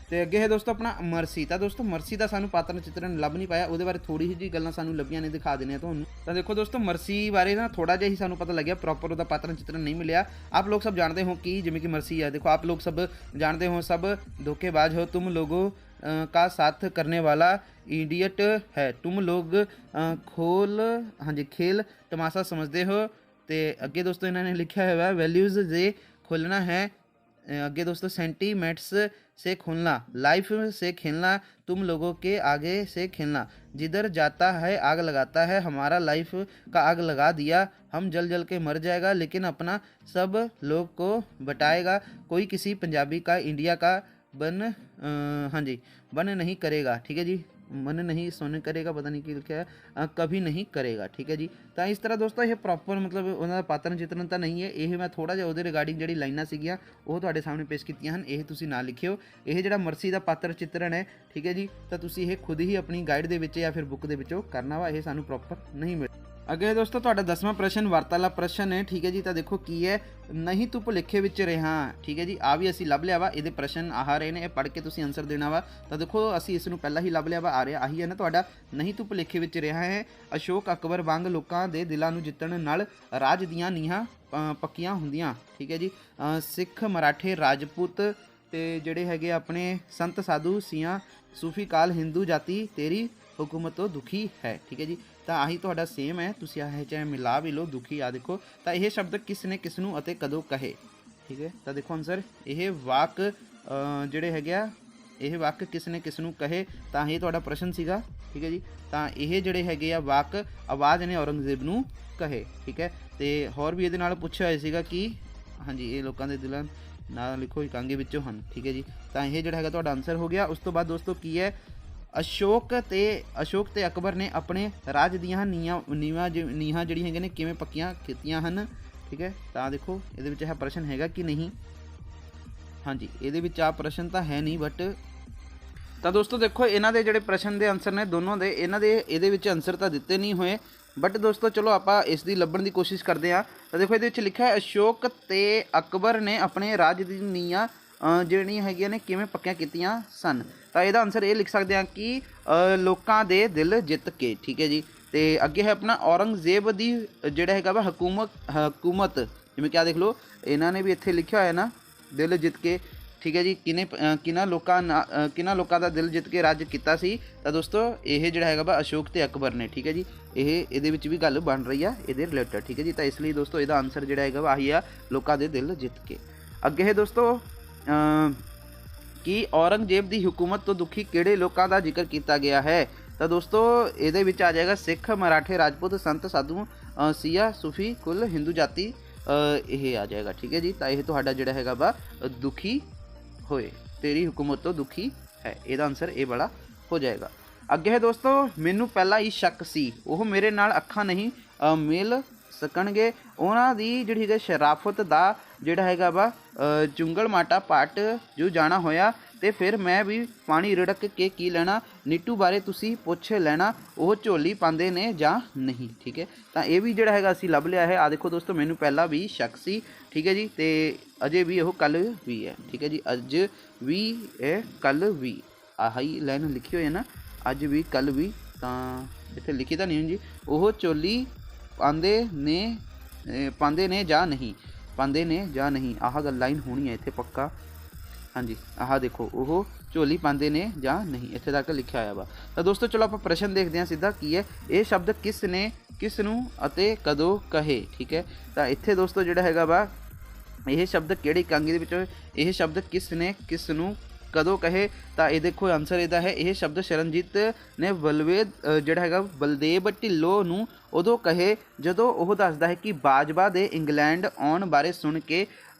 ਤੇ ਅੱਗੇ ਹੈ ਦੋਸਤੋ ਆਪਣਾ ਮਰਸੀ। ਤਾਂ ਦੋਸਤੋ ਮਰਸੀ ਦਾ ਸਾਨੂੰ ਪਾਤਰ ਚਿੱਤਰਨ ਲੱਭ ਨਹੀਂ ਪਾਇਆ, ਉਹਦੇ ਬਾਰੇ ਥੋੜੀ ਜਿਹੀ ਗੱਲਾਂ ਸਾਨੂੰ ਲੱਭੀਆਂ ਨੇ, ਦਿਖਾ ਦਿੰਦੇ ਆ ਤੁਹਾਨੂੰ। ਤਾਂ ਦੇਖੋ ਦੋਸਤੋ ਮਰਸੀ ਬਾਰੇ ਨਾ ਥੋੜਾ ਜਿਹਾ ਹੀ ਸਾਨੂੰ ਪਤਾ ਲੱਗਿਆ, ਪ੍ਰੋਪਰ ਉਹਦਾ ਪਾਤਰ ਚਿੱਤਰਨ नहीं मिला। आप लोग सब जानते हो कि जिमें कि मर्सी है, देखो आप लोग सब जानते हो, सब धोखेबाज हो, तुम लोगों का साथ करने वाला इडियट है, तुम लोग खोल हाँ जी खेल तमाशा समझते हो। तो अगे दोस्तों इन्होंने लिखा है वैल्यूज़ जे खोलना है, आगे दोस्तों सेंटीमेंट्स से खोलना, लाइफ से खेलना, तुम लोगों के आगे से खेलना, जिधर जाता है आग लगाता है, हमारा लाइफ का आग लगा दिया, हम जल जल के मर जाएगा, लेकिन अपना सब लोग को बटाएगा, कोई किसी पंजाबी का इंडिया का बन हाँ जी बन नहीं करेगा। ठीक है जी, मन नहीं सोने करेगा, पता नहीं क्या है, कभी नहीं करेगा। ठीक है जी। तो इस तरह दोस्तों ये प्रॉपर मतलब उन्होंने पात्र चित्रण तो नहीं है, ये मैं थोड़ा जिहा ਉਹਦੇ ਰਿਗਾਰਡਿੰਗ ਜਿਹੜੀ ਲਾਈਨਾਂ ਸੀਗੀਆਂ ਉਹ ਤੁਹਾਡੇ ਸਾਹਮਣੇ ਪੇਸ਼ ਕੀਤੀਆਂ ਹਨ, ਇਹ ਤੁਸੀਂ ਨਾ ਲਿਖਿਓ। ਇਹ ਜਿਹੜਾ ਮਰਸੀ ਦਾ ਪਾਤਰ ਚਿੱਤਰਨ ਹੈ, ਠੀਕ ਹੈ ਜੀ, ਤਾਂ ਤੁਸੀਂ ਇਹ ਖੁਦ ਹੀ ਆਪਣੀ ਗਾਈਡ ਦੇ ਵਿੱਚ ਜਾਂ ਫਿਰ ਬੁੱਕ ਦੇ ਵਿੱਚੋਂ ਕਰਨਾ ਵਾ, ਇਹ ਸਾਨੂੰ ਪ੍ਰੋਪਰ ਨਹੀਂ ਮਿਲ। ਅੱਗੇ ਦੋਸਤੋ ਤੁਹਾਡਾ 10ਵਾਂ ਪ੍ਰਸ਼ਨ ਵਾਰਤਾਲਾਪ ਪ੍ਰਸ਼ਨ ਹੈ, ਠੀਕ ਹੈ ਜੀ। ਤਾਂ ਦੇਖੋ ਕੀ ਹੈ, ਨਹੀਂ ਤੂੰ ਭੁਲੇਖੇ ਵਿੱਚ ਰਿਹਾ। ਠੀਕ ਹੈ ਜੀ, ਆ ਵੀ ਅਸੀਂ ਲੱਭ ਲਿਆ ਵਾ, ਇਹਦੇ ਪ੍ਰਸ਼ਨ ਆਹ ਰਹੇ ਨੇ, ਇਹ ਪੜ੍ਹ ਕੇ ਤੁਸੀਂ ਆਨਸਰ ਦੇਣਾ ਵਾ। ਤਾਂ ਦੇਖੋ ਅਸੀਂ ਇਸ ਨੂੰ ਪਹਿਲਾਂ ਹੀ ਲੱਭ ਲਿਆ ਵਾ, ਆ ਰਿਹਾ ਆਹੀ ਹੈ ਨਾ ਤੁਹਾਡਾ, ਨਹੀਂ ਤੂੰ ਭੁਲੇਖੇ ਵਿੱਚ ਰਿਹਾ ਹੈ। ਅਸ਼ੋਕ ਅਕਬਰ ਵਾਂਗ ਲੋਕਾਂ ਦੇ ਦਿਲਾਂ ਨੂੰ ਜਿੱਤਣ ਨਾਲ ਰਾਜ ਦੀਆਂ ਨੀਹਾਂ ਪੱਕੀਆਂ ਹੁੰਦੀਆਂ। ਠੀਕ ਹੈ ਜੀ। ਸਿੱਖ ਮਰਾਠੇ ਰਾਜਪੂਤ ਤੇ ਜਿਹੜੇ ਹੈਗੇ ਆਪਣੇ ਸੰਤ ਸਾਧੂ ਸੀਆਂ ਸੂਫੀ ਕਾਲ ਹਿੰਦੂ ਜਾਤੀ ਤੇਰੀ हुकूमत तो दुखी है। ठीक है जी। तो आही ਤੁਹਾਡਾ सेम है, ਤੁਸੀਂ ਆਹ ਚਾਹੇ ਮਿਲਾ ਵੀ ਲਓ, ਦੁਖੀ ਆ ਦੇਖੋ। ਤਾਂ ਇਹ ਸ਼ਬਦ ਕਿਸ ਨੇ ਕਿਸ ਨੂੰ ਅਤੇ ਕਦੋਂ ਕਹੇ। ਠੀਕ ਹੈ। ਤਾਂ ਦੇਖੋ ਆਨਸਰ, ਇਹ ਵਾਕ ਜਿਹੜੇ ਹੈਗੇ ਆ, ਇਹ ਵਾਕ ਕਿਸ ਨੇ ਕਿਸ ਨੂੰ ਕਹੇ, ਤਾਂ ਇਹ ਤੁਹਾਡਾ ਪ੍ਰਸ਼ਨ ਸੀਗਾ। ਠੀਕ ਹੈ ਜੀ। ਤਾਂ ਇਹ ਜਿਹੜੇ ਹੈਗੇ ਆ ਵਾਕ ਆਵਾਜ਼ ਨੇ ਔਰੰਗਜ਼ੇਬ ਨੂੰ ਕਹੇ। ਠੀਕ ਹੈ। ਤੇ ਹੋਰ ਵੀ ਇਹਦੇ ਨਾਲ ਪੁੱਛਿਆ ਹੋਇਆ ਸੀਗਾ ਕਿ ਹਾਂਜੀ ਇਹ ਲੋਕਾਂ ਦੇ ਦਿਲਾਂ ਨਾਲ ਲਿਖੋ ਇਕਾਂਗੇ ਵਿੱਚੋਂ ਹਨ। ਠੀਕ ਹੈ ਜੀ। ਤਾਂ ਇਹ ਜਿਹੜਾ ਹੈਗਾ ਤੁਹਾਡਾ ਆਨਸਰ ਹੋ ਗਿਆ। ਉਸ ਤੋਂ ਬਾਅਦ ਦੋਸਤੋ ਕੀ ਹੈ, ਅਸ਼ੋਕ ਤੇ ਅਕਬਰ ਨੇ ਆਪਣੇ ਰਾਜ ਦੀਆਂ ਨੀਹਾਂ ਜਿਹੜੀ ਹੈਗੇ ਨੇ ਕਿਵੇਂ ਪੱਕੀਆਂ ਕੀਤੀਆਂ ਹਨ। ਠੀਕ ਹੈ। ਤਾਂ ਦੇਖੋ ਇਹਦੇ ਵਿੱਚ ਇਹ ਪ੍ਰਸ਼ਨ ਹੈਗਾ ਕਿ ਨਹੀਂ, ਹਾਂਜੀ ਇਹਦੇ ਵਿੱਚ ਆ ਪ੍ਰਸ਼ਨ ਤਾਂ ਹੈ ਨਹੀਂ, ਬਟ ਤਾਂ ਦੋਸਤੋ ਦੇਖੋ ਇਹਨਾਂ ਦੇ ਜਿਹੜੇ ਪ੍ਰਸ਼ਨ ਦੇ ਆਨਸਰ ਨੇ ਦੋਨੋਂ ਦੇ, ਇਹਨਾਂ ਦੇ ਇਹਦੇ ਵਿੱਚ ਆਨਸਰ ਤਾਂ ਦਿੱਤੇ ਨਹੀਂ ਹੋਏ, ਬਟ ਦੋਸਤੋ ਚਲੋ ਆਪਾਂ ਇਸ ਦੀ ਲੱਭਣ ਦੀ ਕੋਸ਼ਿਸ਼ ਕਰਦੇ ਹਾਂ। ਤਾਂ ਦੇਖੋ ਇਹਦੇ ਵਿੱਚ ਲਿਖਿਆ ਹੈ ਅਸ਼ੋਕ ਤੇ ਅਕਬਰ ਨੇ ਆਪਣੇ ਰਾਜ ਦੀ ਨੀਹਾਂ ਜਿਹੜੀਆਂ ਹੈਗੀਆਂ ਨੇ ਕਿਵੇਂ ਪੱਕੀਆਂ ਕੀਤੀਆਂ ਸਨ। ਤਾਂ ਇਹਦਾ ਆਨਸਰ ਇਹ ਲਿਖ ਸਕਦੇ ਹਾਂ ਕਿ ਲੋਕਾਂ ਦੇ ਦਿਲ ਜਿੱਤ ਕੇ। ਠੀਕ ਹੈ ਜੀ। ਤੇ ਅੱਗੇ ਹੈ ਆਪਣਾ ਔਰੰਗਜ਼ੇਬ ਦੀ ਜਿਹੜਾ ਹੈਗਾ ਵਾ ਹਕੂਮਤ, ਜਿਵੇਂ ਕਿ ਆ ਦੇਖ ਲਓ ਇਹਨਾਂ ਨੇ ਵੀ ਇੱਥੇ ਲਿਖਿਆ ਹੋਇਆ ਨਾ, ਦਿਲ ਜਿੱਤ ਕੇ। ਠੀਕ ਹੈ ਜੀ। ਕਿਹਨਾਂ ਲੋਕਾਂ ਦਾ ਦਿਲ ਜਿੱਤ ਕੇ ਰਾਜ ਕੀਤਾ ਸੀ। ਤਾਂ ਦੋਸਤੋ ਇਹ ਜਿਹੜਾ ਹੈਗਾ ਵਾ ਅਸ਼ੋਕ ਤੇ ਅਕਬਰ ਨੇ। ਠੀਕ ਹੈ ਜੀ। ਇਹਦੇ ਵਿੱਚ ਵੀ ਗੱਲ ਬਣ ਰਹੀ ਆ ਇਹਦੇ ਰਿਲੇਟਡ। ਠੀਕ ਹੈ ਜੀ। ਤਾਂ ਇਸ ਲਈ ਦੋਸਤੋ ਇਹਦਾ ਆਨਸਰ ਜਿਹੜਾ ਹੈਗਾ ਵਾ ਆਹੀ ਆ, ਲੋਕਾਂ ਦੇ ਦਿਲ ਜਿੱਤ ਕੇ। ਅੱਗੇ ਹੈ ਦੋਸਤੋ ਕਿ ਔਰੰਗਜ਼ੇਬ ਦੀ ਹਕੂਮਤ ਤੋਂ ਦੁਖੀ ਕਿਹੜੇ ਲੋਕਾਂ ਦਾ ਜ਼ਿਕਰ ਕੀਤਾ ਗਿਆ ਹੈ। ਤਾਂ ਦੋਸਤੋ ਇਹਦੇ ਵਿੱਚ ਆ ਜਾਏਗਾ ਸਿੱਖ ਮਰਾਠੇ ਰਾਜਪੂਤ ਸੰਤ ਸਾਧੂ ਸੀਆ ਸੂਫੀ ਕੁੱਲ ਹਿੰਦੂ ਜਾਤੀ, ਇਹ ਆ ਜਾਏਗਾ। ਠੀਕ ਹੈ ਜੀ। ਤਾਂ ਇਹ ਤੁਹਾਡਾ ਜਿਹੜਾ ਹੈਗਾ ਵਾ ਦੁਖੀ ਹੋਏ, ਤੇਰੀ ਹਕੂਮਤ ਤੋਂ ਦੁਖੀ ਹੈ, ਇਹਦਾ ਆਨਸਰ ਇਹ ਵਾਲਾ ਹੋ ਜਾਏਗਾ। ਅੱਗੇ ਹੈ ਦੋਸਤੋ ਮੈਨੂੰ ਪਹਿਲਾਂ ਹੀ ਸ਼ੱਕ ਸੀ, ਉਹ ਮੇਰੇ ਨਾਲ ਅੱਖਾਂ ਨਹੀਂ ਮਿਲ ਸਕਣਗੇ, ਉਹਨਾਂ ਦੀ ਜਿਹੜੀ ਹੈਗਾ ਸ਼ਰਾਫਤ ਦਾ ਜਿਹੜਾ ਹੈਗਾ ਵਾ ਚੁੰਗਲ ਮਾਟਾ ਪਾਟ ਜੋ ਜਾਣਾ ਹੋਇਆ, ਤੇ ਫਿਰ ਮੈਂ ਵੀ ਪਾਣੀ ਰਿੜਕ ਕੇ ਕੀ ਲੈਣਾ, ਨੀਟੂ ਬਾਰੇ ਤੁਸੀਂ ਪੁੱਛ ਲੈਣਾ, ਉਹ ਝੋਲੀ ਪਾਉਂਦੇ ਨੇ ਜਾਂ ਨਹੀਂ। ਠੀਕ ਹੈ। ਤਾਂ ਇਹ ਵੀ ਜਿਹੜਾ ਹੈਗਾ ਅਸੀਂ ਲੱਭ ਲਿਆ ਹੈ। ਆ ਦੇਖੋ ਦੋਸਤੋ ਮੈਨੂੰ ਪਹਿਲਾਂ ਵੀ ਸ਼ੱਕ ਸੀ। ਠੀਕ ਹੈ ਜੀ। ਤੇ ਅਜੇ ਵੀ ਉਹ ਕੱਲ ਵੀ ਹੈ। ਠੀਕ ਹੈ ਜੀ। ਅੱਜ ਵੀ ਇਹ ਕੱਲ ਵੀ, ਆਹੀ ਲਾਈਨ ਲਿਖੀ ਹੋਈ ਹੈ ਨਾ, ਅੱਜ ਵੀ ਕੱਲ ਵੀ। ਤਾਂ ਇੱਥੇ ਲਿਖੀ ਤਾਂ ਨਹੀਂ ਜੀ, ਉਹ ਝੋਲੀ ਪਾਉਂਦੇ ਨੇ ਜਾਂ ਨਹੀਂ, ਪਾਉਂਦੇ ਨੇ ਜਾਂ ਨਹੀਂ, ਆਹ ਗੱਲ ਲਾਈਨ ਹੋਣੀ ਹੈ ਇੱਥੇ ਪੱਕਾ। ਹਾਂਜੀ ਆਹ ਦੇਖੋ, ਉਹ ਝੋਲੀ ਪਾਉਂਦੇ ਨੇ ਜਾਂ ਨਹੀਂ, ਇੱਥੇ ਤੱਕ ਲਿਖਿਆ ਹੋਇਆ ਵਾ। ਤਾਂ ਦੋਸਤੋ ਚਲੋ ਆਪਾਂ ਪ੍ਰਸ਼ਨ ਦੇਖਦੇ ਹਾਂ ਸਿੱਧਾ ਕੀ ਹੈ, ਇਹ ਸ਼ਬਦ ਕਿਸ ਨੇ ਕਿਸ ਨੂੰ ਅਤੇ ਕਦੋਂ ਕਹੇ। ਠੀਕ ਹੈ। ਤਾਂ ਇੱਥੇ ਦੋਸਤੋ ਜਿਹੜਾ ਹੈਗਾ ਵਾ ਇਹ ਸ਼ਬਦ ਕਿਹੜੀ ਇਕਾਂਗੀ ਦੇ ਵਿੱਚ, ਇਹ ਸ਼ਬਦ ਕਿਸ ਨੇ ਕਿਸ ਨੂੰ ਕਦੋਂ ਕਹੇ। ਤਾਂ ਇਹ ਦੇਖੋ ਆਨਸਰ ਇਹਦਾ ਹੈ, ਇਹ ਸ਼ਬਦ ਸ਼ਰਨਜੀਤ ਨੇ ਜਿਹੜਾ ਹੈਗਾ ਬਲਦੇਵ ਢਿੱਲੋਂ ਨੂੰ ਉਦੋਂ ਕਹੇ ਜਦੋਂ ਉਹ ਦੱਸਦਾ ਹੈ ਕਿ ਬਾਜਵਾ ਦੇ ਇੰਗਲੈਂਡ ਆਉਣ ਬਾਰੇ ਸੁਣ ਕੇ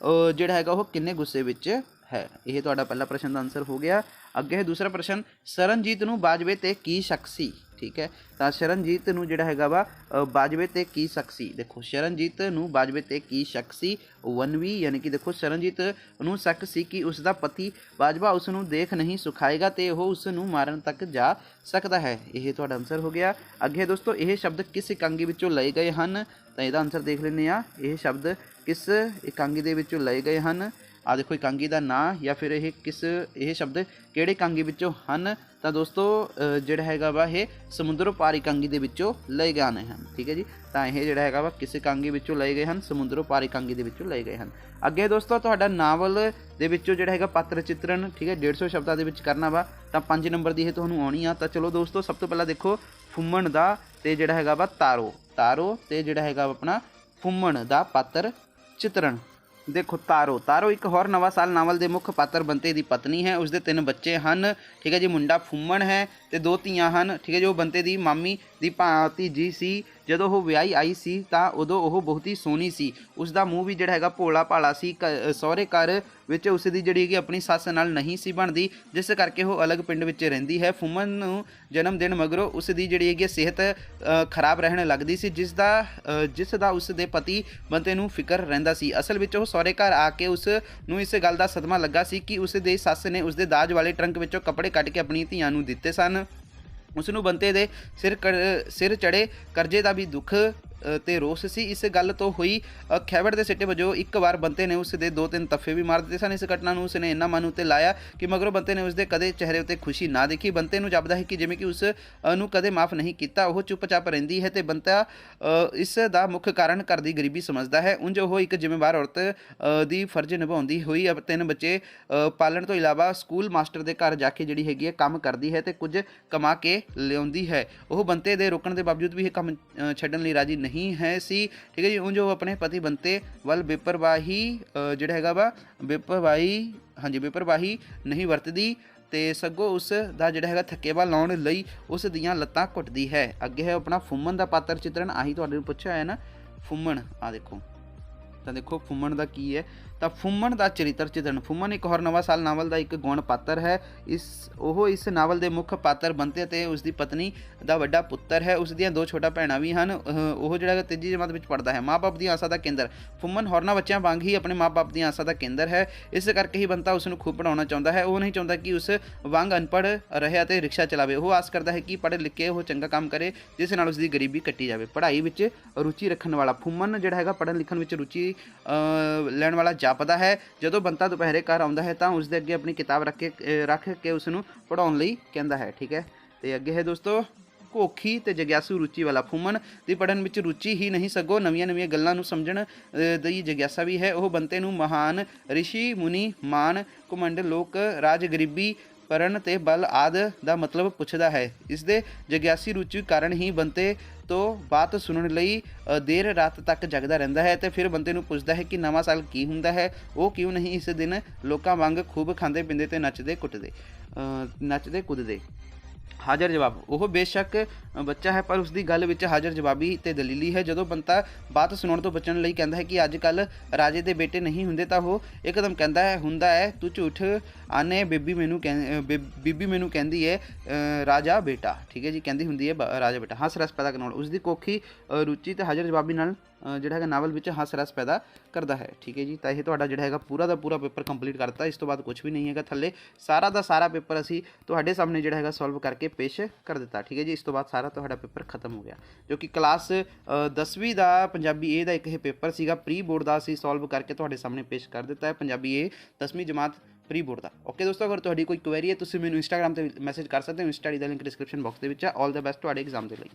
ਜਿਹੜਾ ਹੈਗਾ ਉਹ ਕਿੰਨੇ ਗੁੱਸੇ ਵਿੱਚ ਹੈ। ਇਹ ਤੁਹਾਡਾ ਪਹਿਲਾ ਪ੍ਰਸ਼ਨ ਦਾ ਆਨਸਰ ਹੋ ਗਿਆ। ਅੱਗੇ ਹੈ ਦੂਸਰਾ ਪ੍ਰਸ਼ਨ, ਸ਼ਰਨਜੀਤ ਨੂੰ ਬਾਜਵੇ ਤੇ ਕੀ ਸ਼ੱਕ ਸੀ। ਠੀਕ ਹੈ। ਤਾਂ ਸ਼ਰਨਜੀਤ ਨੂੰ ਜਿਹੜਾ ਹੈਗਾ ਵਾ ਬਾਜਵੇ ਤੇ ਕੀ ਸ਼ੱਕ ਸੀ। ਦੇਖੋ ਸ਼ਰਨਜੀਤ ਨੂੰ ਬਾਜਵੇ ਤੇ ਕੀ ਸ਼ੱਕ ਸੀ, 1V ਯਾਨੀ ਕਿ ਦੇਖੋ ਸ਼ਰਨਜੀਤ ਨੂੰ ਸ਼ੱਕ ਸੀ ਕਿ ਉਸ ਦਾ ਪਤੀ ਬਾਜਵਾ ਉਸ ਨੂੰ ਦੇਖ ਨਹੀਂ ਸਿਖਾਏਗਾ ਤੇ ਉਹ ਉਸ ਨੂੰ ਮਾਰਨ ਤੱਕ ਜਾ ਸਕਦਾ ਹੈ। ਇਹ ਤੁਹਾਡਾ ਆਨਸਰ ਹੋ ਗਿਆ। ਅੱਗੇ ਦੋਸਤੋ ਇਹ ਸ਼ਬਦ ਕਿਸ ਇਕਾਂਗੀ ਵਿੱਚੋਂ ਲਏ ਗਏ ਹਨ। ਤਾਂ ਇਹਦਾ ਆਨਸਰ ਦੇਖ ਲੈਂਦੇ ਹਾਂ, ਇਹ ਸ਼ਬਦ ਕਿਸ ਇਕਾਂਗੀ ਦੇ ਵਿੱਚੋਂ ਲਏ ਗਏ ਹਨ। ਆ ਦੇਖੋ ਇਕਾਂਗੀ ਦਾ ਨਾਂ ਜਾਂ ਫਿਰ ਇਹ ਸ਼ਬਦ ਕਿਹੜੇ ਇਕਾਂਗੀ ਵਿੱਚੋਂ ਹਨ। ਤਾਂ ਦੋਸਤੋ ਜਿਹੜਾ ਹੈਗਾ ਵਾ ਇਹ ਸਮੁੰਦਰੋਂ ਪਾਰ ਇਕਾਂਗੀ ਦੇ ਵਿੱਚੋਂ ਲਏ ਗਏ ਹਨ। ਠੀਕ ਹੈ ਜੀ, ਤਾਂ ਇਹ ਜਿਹੜਾ ਹੈਗਾ ਵਾ ਕਿਸ ਇਕਾਂਗੀ ਵਿੱਚੋਂ ਲਏ ਗਏ ਹਨ, ਸਮੁੰਦਰੋਂ ਪਾਰ ਇਕਾਂਗੀ ਦੇ ਵਿੱਚੋਂ ਲਏ ਗਏ ਹਨ। ਅੱਗੇ ਦੋਸਤੋ ਤੁਹਾਡਾ ਨਾਵਲ ਦੇ ਵਿੱਚੋਂ ਜਿਹੜਾ ਹੈਗਾ ਪਾਤਰ ਚਿੱਤਰਨ, ਠੀਕ ਹੈ, 150 ਸ਼ਬਦਾਂ ਦੇ ਵਿੱਚ ਕਰਨਾ ਵਾ, ਤਾਂ 5 ਨੰਬਰ ਦੀ ਇਹ ਤੁਹਾਨੂੰ ਆਉਣੀ ਆ। ਤਾਂ ਚਲੋ ਦੋਸਤੋ ਸਭ ਤੋਂ ਪਹਿਲਾਂ ਦੇਖੋ ਫੁੰਮਣ ਦਾ ਤੇ ਜਿਹੜਾ ਹੈਗਾ ਵਾ ਤਾਰੋ ਤੇ ਜਿਹੜਾ ਹੈਗਾ ਵਾ ਆਪਣਾ ਫੁੰਮਣ ਦਾ ਪਾਤਰ ਚਿੱਤਰਨ। ਦੇਖੋ ਤਾਰੋ ਇੱਕ ਹੋਰ ਨਵਾਂ ਸਾਲ ਨਾਵਲ ਦੇ ਮੁੱਖ ਪਾਤਰ ਬੰਤੇ ਦੀ ਪਤਨੀ ਹੈ। ਉਸਦੇ 3 ਬੱਚੇ ਹਨ। ਠੀਕ ਹੈ ਜੀ, ਮੁੰਡਾ ਫੁੰਮਣ ਹੈ ਤੇ 2 ਧੀਆਂ ਹਨ। ਠੀਕ ਹੈ, ਜੋ ਬੰਤੇ ਦੀ ਮਾਮੀ ਦੀ ਭਤੀਜੀ ਸੀ। ਜਦੋਂ ਉਹ ਵਿਆਹੀ ਆਈ ਸੀ ਤਾਂ ਉਦੋਂ ਉਹ ਬਹੁਤ ਹੀ ਸੋਹਣੀ ਸੀ। ਉਸ ਦਾ ਮੂੰਹ ਵੀ ਜਿਹੜਾ ਹੈਗਾ ਭੋਲਾ ਭਾਲਾ ਸੀ। ਸਹੁਰੇ ਘਰ ਵਿੱਚ ਉਸ ਦੀ ਜਿਹੜੀ ਹੈਗੀ ਆਪਣੀ ਸੱਸ ਨਾਲ ਨਹੀਂ ਸੀ ਬਣਦੀ, ਜਿਸ ਕਰਕੇ ਉਹ ਅਲੱਗ ਪਿੰਡ ਵਿੱਚ ਰਹਿੰਦੀ ਹੈ। ਫੁੰਮਣ ਨੂੰ ਜਨਮ ਦੇਣ ਮਗਰੋਂ ਉਸ ਦੀ ਜਿਹੜੀ ਹੈਗੀ ਸਿਹਤ ਖਰਾਬ ਰਹਿਣ ਲੱਗਦੀ ਸੀ, ਜਿਸ ਦਾ ਉਸ ਦੇ ਪਤੀ ਬੰਤੇ ਨੂੰ ਫਿਕਰ ਰਹਿੰਦਾ ਸੀ। ਅਸਲ ਵਿੱਚ ਉਹ ਸਹੁਰੇ ਘਰ ਆ ਕੇ ਉਸ ਨੂੰ ਇਸ ਗੱਲ ਦਾ ਸਦਮਾ ਲੱਗਾ ਸੀ ਕਿ ਉਸ ਦੀ ਸੱਸ ਨੇ ਉਸ ਦੇ ਦਾਜ ਵਾਲੇ ਟਰੰਕ ਵਿੱਚੋਂ ਕੱਪੜੇ ਕੱਢ ਕੇ ਆਪਣੀ ਧੀਆਂ ਨੂੰ ਦਿੱਤੇ ਸਨ। ਉਸ ਨੂੰ ਬੰਤੇ ਦੇ ਸਿਰ ਚੜੇ ਕਰਜ਼ੇ ਦਾ ਵੀ ਦੁੱਖ ਤੇ ਰੋਸ ਸੀ। ਇਸ ਗੱਲ ਤੋਂ ਹੋਈ ਖੈਬੜ ਦੇ ਸਿੱਟੇ ਵਜੋਂ ਇੱਕ ਵਾਰ ਬੰਤੇ ਨੇ ਉਸ ਦੇ 2-3 ਤੱਫੇ ਵੀ ਮਾਰ ਦਿੱਤੇ ਸਨ। ਇਸ ਘਟਨਾ ਨੂੰ ਉਸ ਨੇ ਇੰਨਾ ਮਨ ਉੱਤੇ ਲਾਇਆ ਕਿ ਮਗਰੋਂ ਬੰਤੇ ਨੇ ਉਸ ਦੇ ਕਦੇ ਚਿਹਰੇ ਉੱਤੇ ਖੁਸ਼ੀ ਨਾ ਦੇਖੀ। ਬੰਤੇ ਨੂੰ ਜਾਪਦਾ ਹੈ ਕਿ ਜਿਵੇਂ ਕਿ ਉਸ ਨੂੰ ਕਦੇ ਮਾਫ ਨਹੀਂ ਕੀਤਾ। ਉਹ ਚੁੱਪਚਾਪ ਰਹਿੰਦੀ ਹੈ ਤੇ ਬੰਤਾ ਇਸ ਦਾ ਮੁੱਖ ਕਾਰਨ ਘਰ ਦੀ ਗਰੀਬੀ ਸਮਝਦਾ ਹੈ। ਉਂਝ ਉਹ ਇੱਕ ਜ਼ਿੰਮੇਵਾਰ ਔਰਤ ਦੀ ਫਰਜ਼ ਨਿਭਾਉਂਦੀ ਹੋਈ 3 ਬੱਚੇ ਪਾਲਣ ਤੋਂ ਇਲਾਵਾ ਸਕੂਲ ਮਾਸਟਰ ਦੇ ਘਰ ਜਾ ਕੇ ਜਿਹੜੀ ਹੈਗੀ ਹੈ ਕੰਮ ਕਰਦੀ ਹੈ ਤੇ ਕੁਝ ਕਮਾ ਕੇ ਲਿਆਉਂਦੀ ਹੈ। ਉਹ ਬੰਤੇ ਦੇ ਰੋਕਣ ਦੇ ਬਾਵਜੂਦ ਵੀ ਇਹ ਕੰਮ ਛੱਡਣ ਲਈ ਰਾਜੀ ਨਹੀਂ ਹੈ ਸੀ। ਠੀਕ ਹੈ ਜੀ, ਉਂਝ ਉਹ ਆਪਣੇ ਪਤੀ ਬੰਤੇ ਵੱਲ ਬੇਪਰਵਾਹੀ ਜਿਹੜਾ ਹੈਗਾ ਵਾ ਬੇਪਰਵਾਹੀ ਨਹੀਂ ਵਰਤਦੀ ਤੇ ਸਗੋਂ ਉਸ ਦਾ ਜਿਹੜਾ ਹੈਗਾ ਥੱਕੇਵਾ ਲਾਉਣ ਲਈ ਉਸ ਦੀਆਂ ਲੱਤਾਂ ਘੁੱਟਦੀ ਹੈ। ਅੱਗੇ ਹੈ ਆਪਣਾ ਫੁੰਮਣ ਦਾ ਪਾਤਰ ਚਿੱਤਰਨ। ਆਹੀ ਤੁਹਾਡੇ ਨੂੰ ਪੁੱਛਿਆ ਹੈ ਨਾ, ਫੁੰਮਣ। ਆ ਦੇਖੋ, ਤਾਂ ਦੇਖੋ ਫੁੰਮਣ ਦਾ ਕੀ ਹੈ, ਤਾਂ ਫੁੰਮਣ ਦਾ ਚਰਿੱਤਰ ਚਿੱਤਰਨ। ਫੁੰਮਣ ਇੱਕ ਹੋਰ ਨਵਾਂ ਸਾਲ ਨਾਵਲ ਦਾ ਇੱਕ ਗੌਣ ਪਾਤਰ ਹੈ। ਇਸ ਨਾਵਲ ਦੇ ਮੁੱਖ ਪਾਤਰ ਬੰਤੇ ਅਤੇ ਉਸ ਦੀ ਪਤਨੀ ਦਾ ਵੱਡਾ ਪੁੱਤਰ ਹੈ। ਉਸ ਦੀਆਂ 2 ਛੋਟਾ ਭੈਣਾਂ ਵੀ ਹਨ। ਉਹ ਜਿਹੜਾ 3ਜੀ ਜਮਾਤ ਵਿੱਚ ਪੜ੍ਹਦਾ ਹੈ। ਮਾਂ-ਬਾਪ ਦੀਆਂ ਆਸਾਂ ਦਾ ਕੇਂਦਰ। ਫੁੰਮਣ ਹੋਰਨਾਂ ਬੱਚਿਆਂ ਵਾਂਗ ਹੀ ਆਪਣੇ ਮਾਂ-ਬਾਪ ਦੀਆਂ ਆਸਾਂ ਦਾ ਕੇਂਦਰ ਹੈ। ਇਸ ਕਰਕੇ ਹੀ ਬੰਤਾ ਉਸ ਨੂੰ ਖੂਬ ਪੜ੍ਹਾਉਣਾ ਚਾਹੁੰਦਾ ਹੈ। ਉਹ ਨਹੀਂ ਚਾਹੁੰਦਾ ਕਿ ਉਸ ਵਾਂਗ ਅਨਪੜ੍ਹ ਰਹੇ ਅਤੇ ਰਿਕਸ਼ਾ ਚਲਾਵੇ। ਉਹ ਆਸ ਕਰਦਾ ਹੈ ਕਿ ਪੜ੍ਹ ਲਿਖ ਕੇ ਉਹ ਚੰਗਾ ਕੰਮ ਕਰੇ, ਜਿਸ ਨਾਲ ਉਸ ਦੀ ਗਰੀਬੀ ਕੱਟੀ ਜਾਵੇ। ਪੜ੍ਹਾਈ ਵਿੱਚ ਰੁਚੀ ਰੱਖਣ ਵਾਲਾ। ਫੁੰਮਣ ਜਿਹੜਾ ਹੈਗਾ ਪੜ੍ਹਨ ਲਿਖਣ ਵਿੱਚ ਰੁਚੀ ਲੈਣ ਵਾਲਾ ਜਾਪਦਾ ਹੈ। ਜਦੋਂ ਬੰਤਾ ਦੁਪਹਿਰੇ ਘਰ ਆਉਂਦਾ ਹੈ ਤਾਂ ਉਸ ਦੇ ਅੱਗੇ ਆਪਣੀ ਕਿਤਾਬ ਰੱਖ ਕੇ ਉਸ ਨੂੰ ਪੜ੍ਹਾਉਣ ਲਈ ਕਹਿੰਦਾ ਹੈ। ਠੀਕ ਹੈ, ਤੇ ਅੱਗੇ ਹੈ ਦੋਸਤੋ ਘੋਖੀ ਤੇ ਜਗਿਆਸੂ ਰੁਚੀ ਵਾਲਾ। ਫੁੰਮਣ ਦੀ ਪੜ੍ਹਨ ਵਿੱਚ ਰੁਚੀ ਹੀ ਨਹੀਂ ਸਗੋਂ ਨਵੀਆਂ ਗੱਲਾਂ ਨੂੰ ਸਮਝਣ ਦੀ ਜਗਿਆਸਾ ਵੀ ਹੈ। ਉਹ ਬੰਤੇ ਨੂੰ ਮਹਾਨ ਰਿਸ਼ੀ ਮੁਨੀ ਮਾਨ ਘੁਮੰਡ ਲੋਕ ਰਾਜ ਗਰੀਬੀ ਪਰਨ ਤੇ ਬਲ ਆਦਿ ਦਾ ਮਤਲਬ ਪੁੱਛਦਾ ਹੈ। ਇਸ ਦੇ ਜਗਿਆਸੀ ਰੁਚੀ ਕਾਰਨ ਹੀ ਬੰਤੇ ਤੋਂ ਬਾਤ ਸੁਣਨ ਲਈ ਦੇਰ ਰਾਤ ਤੱਕ ਜਗਦਾ ਰਹਿੰਦਾ ਹੈ ਤੇ ਫਿਰ ਬੰਤੇ ਨੂੰ ਪੁੱਛਦਾ ਹੈ ਕਿ ਨਵਾਂ ਸਾਲ ਕੀ ਹੁੰਦਾ ਹੈ। ਉਹ ਕਿਉਂ ਨਹੀਂ ਇਸ ਦਿਨ ਲੋਕਾਂ ਵਾਂਗ ਖੂਬ ਖਾਂਦੇ ਪੀਂਦੇ ਤੇ ਨੱਚਦੇ ਕੁੱਦਦੇ। ਹਾਜ਼ਰ ਜਵਾਬ। ਉਹ ਬੇਸ਼ੱਕ ਬੱਚਾ ਹੈ ਪਰ ਉਸ ਦੀ ਗੱਲ ਵਿੱਚ ਹਾਜ਼ਰ ਜਵਾਬੀ ਤੇ ਦਲੀਲੀ ਹੈ। ਜਦੋਂ ਬੰਤਾ ਬਾਤ ਸੁਣਨ ਤੋਂ ਬਚਣ ਲਈ ਕਹਿੰਦਾ ਹੈ ਕਿ ਅੱਜ ਕੱਲ੍ਹ ਰਾਜੇ ਦੇ ਬੇਟੇ ਨਹੀਂ ਹੁੰਦੇ ਤਾਂ ਉਹ ਇੱਕਦਮ ਕਹਿੰਦਾ ਹੈ ਹੁੰਦਾ ਹੈ, ਤੂੰ ਝੂਠ ਆਨੇ, ਬੀਬੀ ਮੈਨੂੰ ਕਹਿੰਦੀ ਹੈ ਰਾਜਾ ਬੇਟਾ। ਠੀਕ ਹੈ ਜੀ, ਕਹਿੰਦੀ ਹੁੰਦੀ ਹੈ ਰਾਜਾ ਬੇਟਾ। ਹਾਸ ਰਸ ਪੈਦਾ ਕਰਨ ਵਾਲਾ। ਉਸ ਦੀ ਕੋਖੀ ਰੁਚੀ ਤੇ ਹਾਜ਼ਰ ਜਵਾਬੀ ਨਾਲ ਜਿਹੜਾ ਹੈਗਾ ਨਾਵਲ ਵਿੱਚ ਹਾਸ ਰਸ ਪੈਦਾ ਕਰਦਾ ਹੈ। ਠੀਕ ਹੈ ਜੀ, ਤਾਂ ਇਹ ਤੁਹਾਡਾ ਜਿਹੜਾ ਹੈਗਾ ਪੂਰਾ ਦਾ ਪੂਰਾ ਪੇਪਰ ਕੰਪਲੀਟ ਕਰਤਾ। ਇਸ ਤੋਂ ਬਾਅਦ ਕੁਝ ਵੀ ਨਹੀਂ ਹੈਗਾ ਥੱਲੇ। ਸਾਰਾ ਦਾ ਸਾਰਾ ਪੇਪਰ ਅਸੀਂ ਤੁਹਾਡੇ ਸਾਹਮਣੇ ਜਿਹੜਾ ਹੈਗਾ ਸੋਲਵ ਕਰਕੇ ਪੇਸ਼ ਕਰ ਦਿੱਤਾ। ਠੀਕ ਹੈ ਜੀ, ਇਸ ਤੋਂ ਬਾਅਦ ਸਾਰਾ ਤੁਹਾਡਾ ਪੇਪਰ ਖਤਮ ਹੋ ਗਿਆ, ਜੋ ਕਿ ਕਲਾਸ 10ਵੀਂ ਦਾ ਪੰਜਾਬੀ ਏ ਦਾ ਇੱਕ ਇਹ ਪੇਪਰ ਸੀਗਾ ਪ੍ਰੀ ਬੋਰਡ ਦਾ। ਅਸੀਂ ਸੋਲਵ ਕਰਕੇ ਤੁਹਾਡੇ ਸਾਹਮਣੇ ਪੇਸ਼ ਕਰ ਦਿੱਤਾ ਹੈ, ਪੰਜਾਬੀ ਏ 10ਵੀਂ ਜਮਾਤ ਪ੍ਰੀ ਬੋਰਡ ਦਾ। ਓਕੇ ਦੋਸਤੋ, ਅਗਰ ਤੁਹਾਡੀ ਕੋਈ ਕੁਐਰੀ ਹੈ ਤੁਸੀਂ ਮੈਨੂੰ ਇੰਸਟਾਗ੍ਰਾਮ 'ਤੇ ਮੈਸੇਜ ਕਰ ਸਕਦੇ ਹੋ। ਇੰਸਟਾ ਆਈਡੀ ਦਾ ਲਿੰਕ ਡਿਸਕ੍ਰਿਪਸ਼ਨ ਬਾਕਸ ਦੇ ਵਿੱਚ ਹੈ। ਆਲ ਦਾ ਬੈਸਟ ਤੁਹਾਡੇ ਐਗਜ਼ਾਮ ਦੇ ਲਈ।